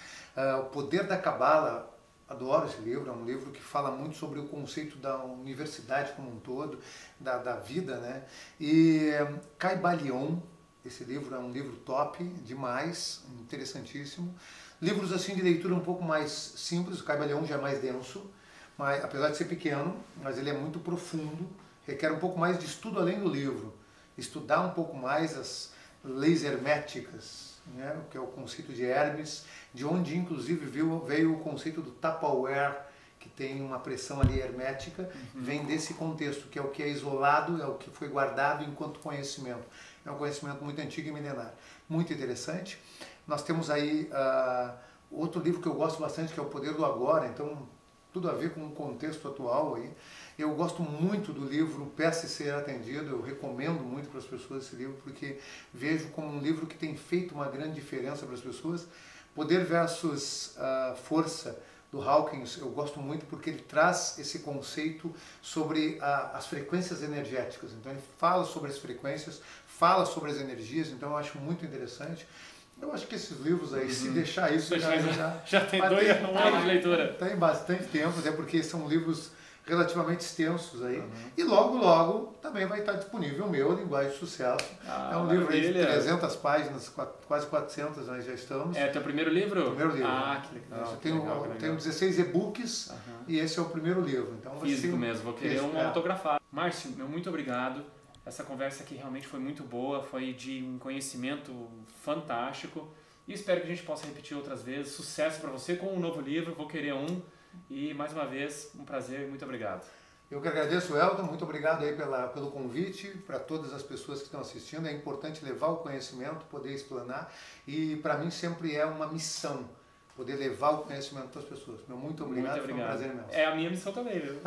O Poder da Cabala, adoro esse livro, é um livro que fala muito sobre o conceito da universidade como um todo, da vida, né? E Caibalion, esse livro é um livro top, demais, interessantíssimo. Livros assim de leitura um pouco mais simples, o Caibalion já é mais denso, mas, apesar de ser pequeno, mas ele é muito profundo, requer um pouco mais de estudo além do livro. Estudar um pouco mais as leis herméticas, né, que é o conceito de Hermes, de onde inclusive veio o conceito do Tupperware, que tem uma pressão ali hermética, vem desse contexto, que é o que é isolado, é o que foi guardado enquanto conhecimento. É um conhecimento muito antigo e milenar. Muito interessante. Nós temos aí outro livro que eu gosto bastante, que é O Poder do Agora, então tudo a ver com o contexto atual aí. Eu gosto muito do livro Peça e Ser Atendido, eu recomendo muito para as pessoas esse livro, porque vejo como um livro que tem feito uma grande diferença para as pessoas. Poder versus Força, do Hawkins, eu gosto muito porque ele traz esse conceito sobre as frequências energéticas. Então ele fala sobre as frequências, fala sobre as energias, então eu acho muito interessante. Eu acho que esses livros aí, se deixar isso, já tem 2 anos de leitura. Tem bastante tempo, até porque são livros relativamente extensos aí. E logo, logo também vai estar disponível o meu, Linguagem de Sucesso. É um livro aí de 300 páginas, quase 400 nós já estamos. É teu primeiro livro? Primeiro livro. Ah, que legal. Eu tenho 16 e-books e esse é o primeiro livro. Então, físico mesmo, vou querer um autografado. Márcio, muito obrigado. Essa conversa aqui realmente foi muito boa, foi de um conhecimento fantástico. E espero que a gente possa repetir outras vezes. Sucesso para você com um novo livro, vou querer um. E mais uma vez, um prazer, muito obrigado. Eu que agradeço, Elton, muito obrigado aí pelo convite, para todas as pessoas que estão assistindo. É importante levar o conhecimento, poder explanar, e para mim sempre é uma missão poder levar o conhecimento para as pessoas. Muito obrigado, foi um prazer imenso. É a minha missão também, viu?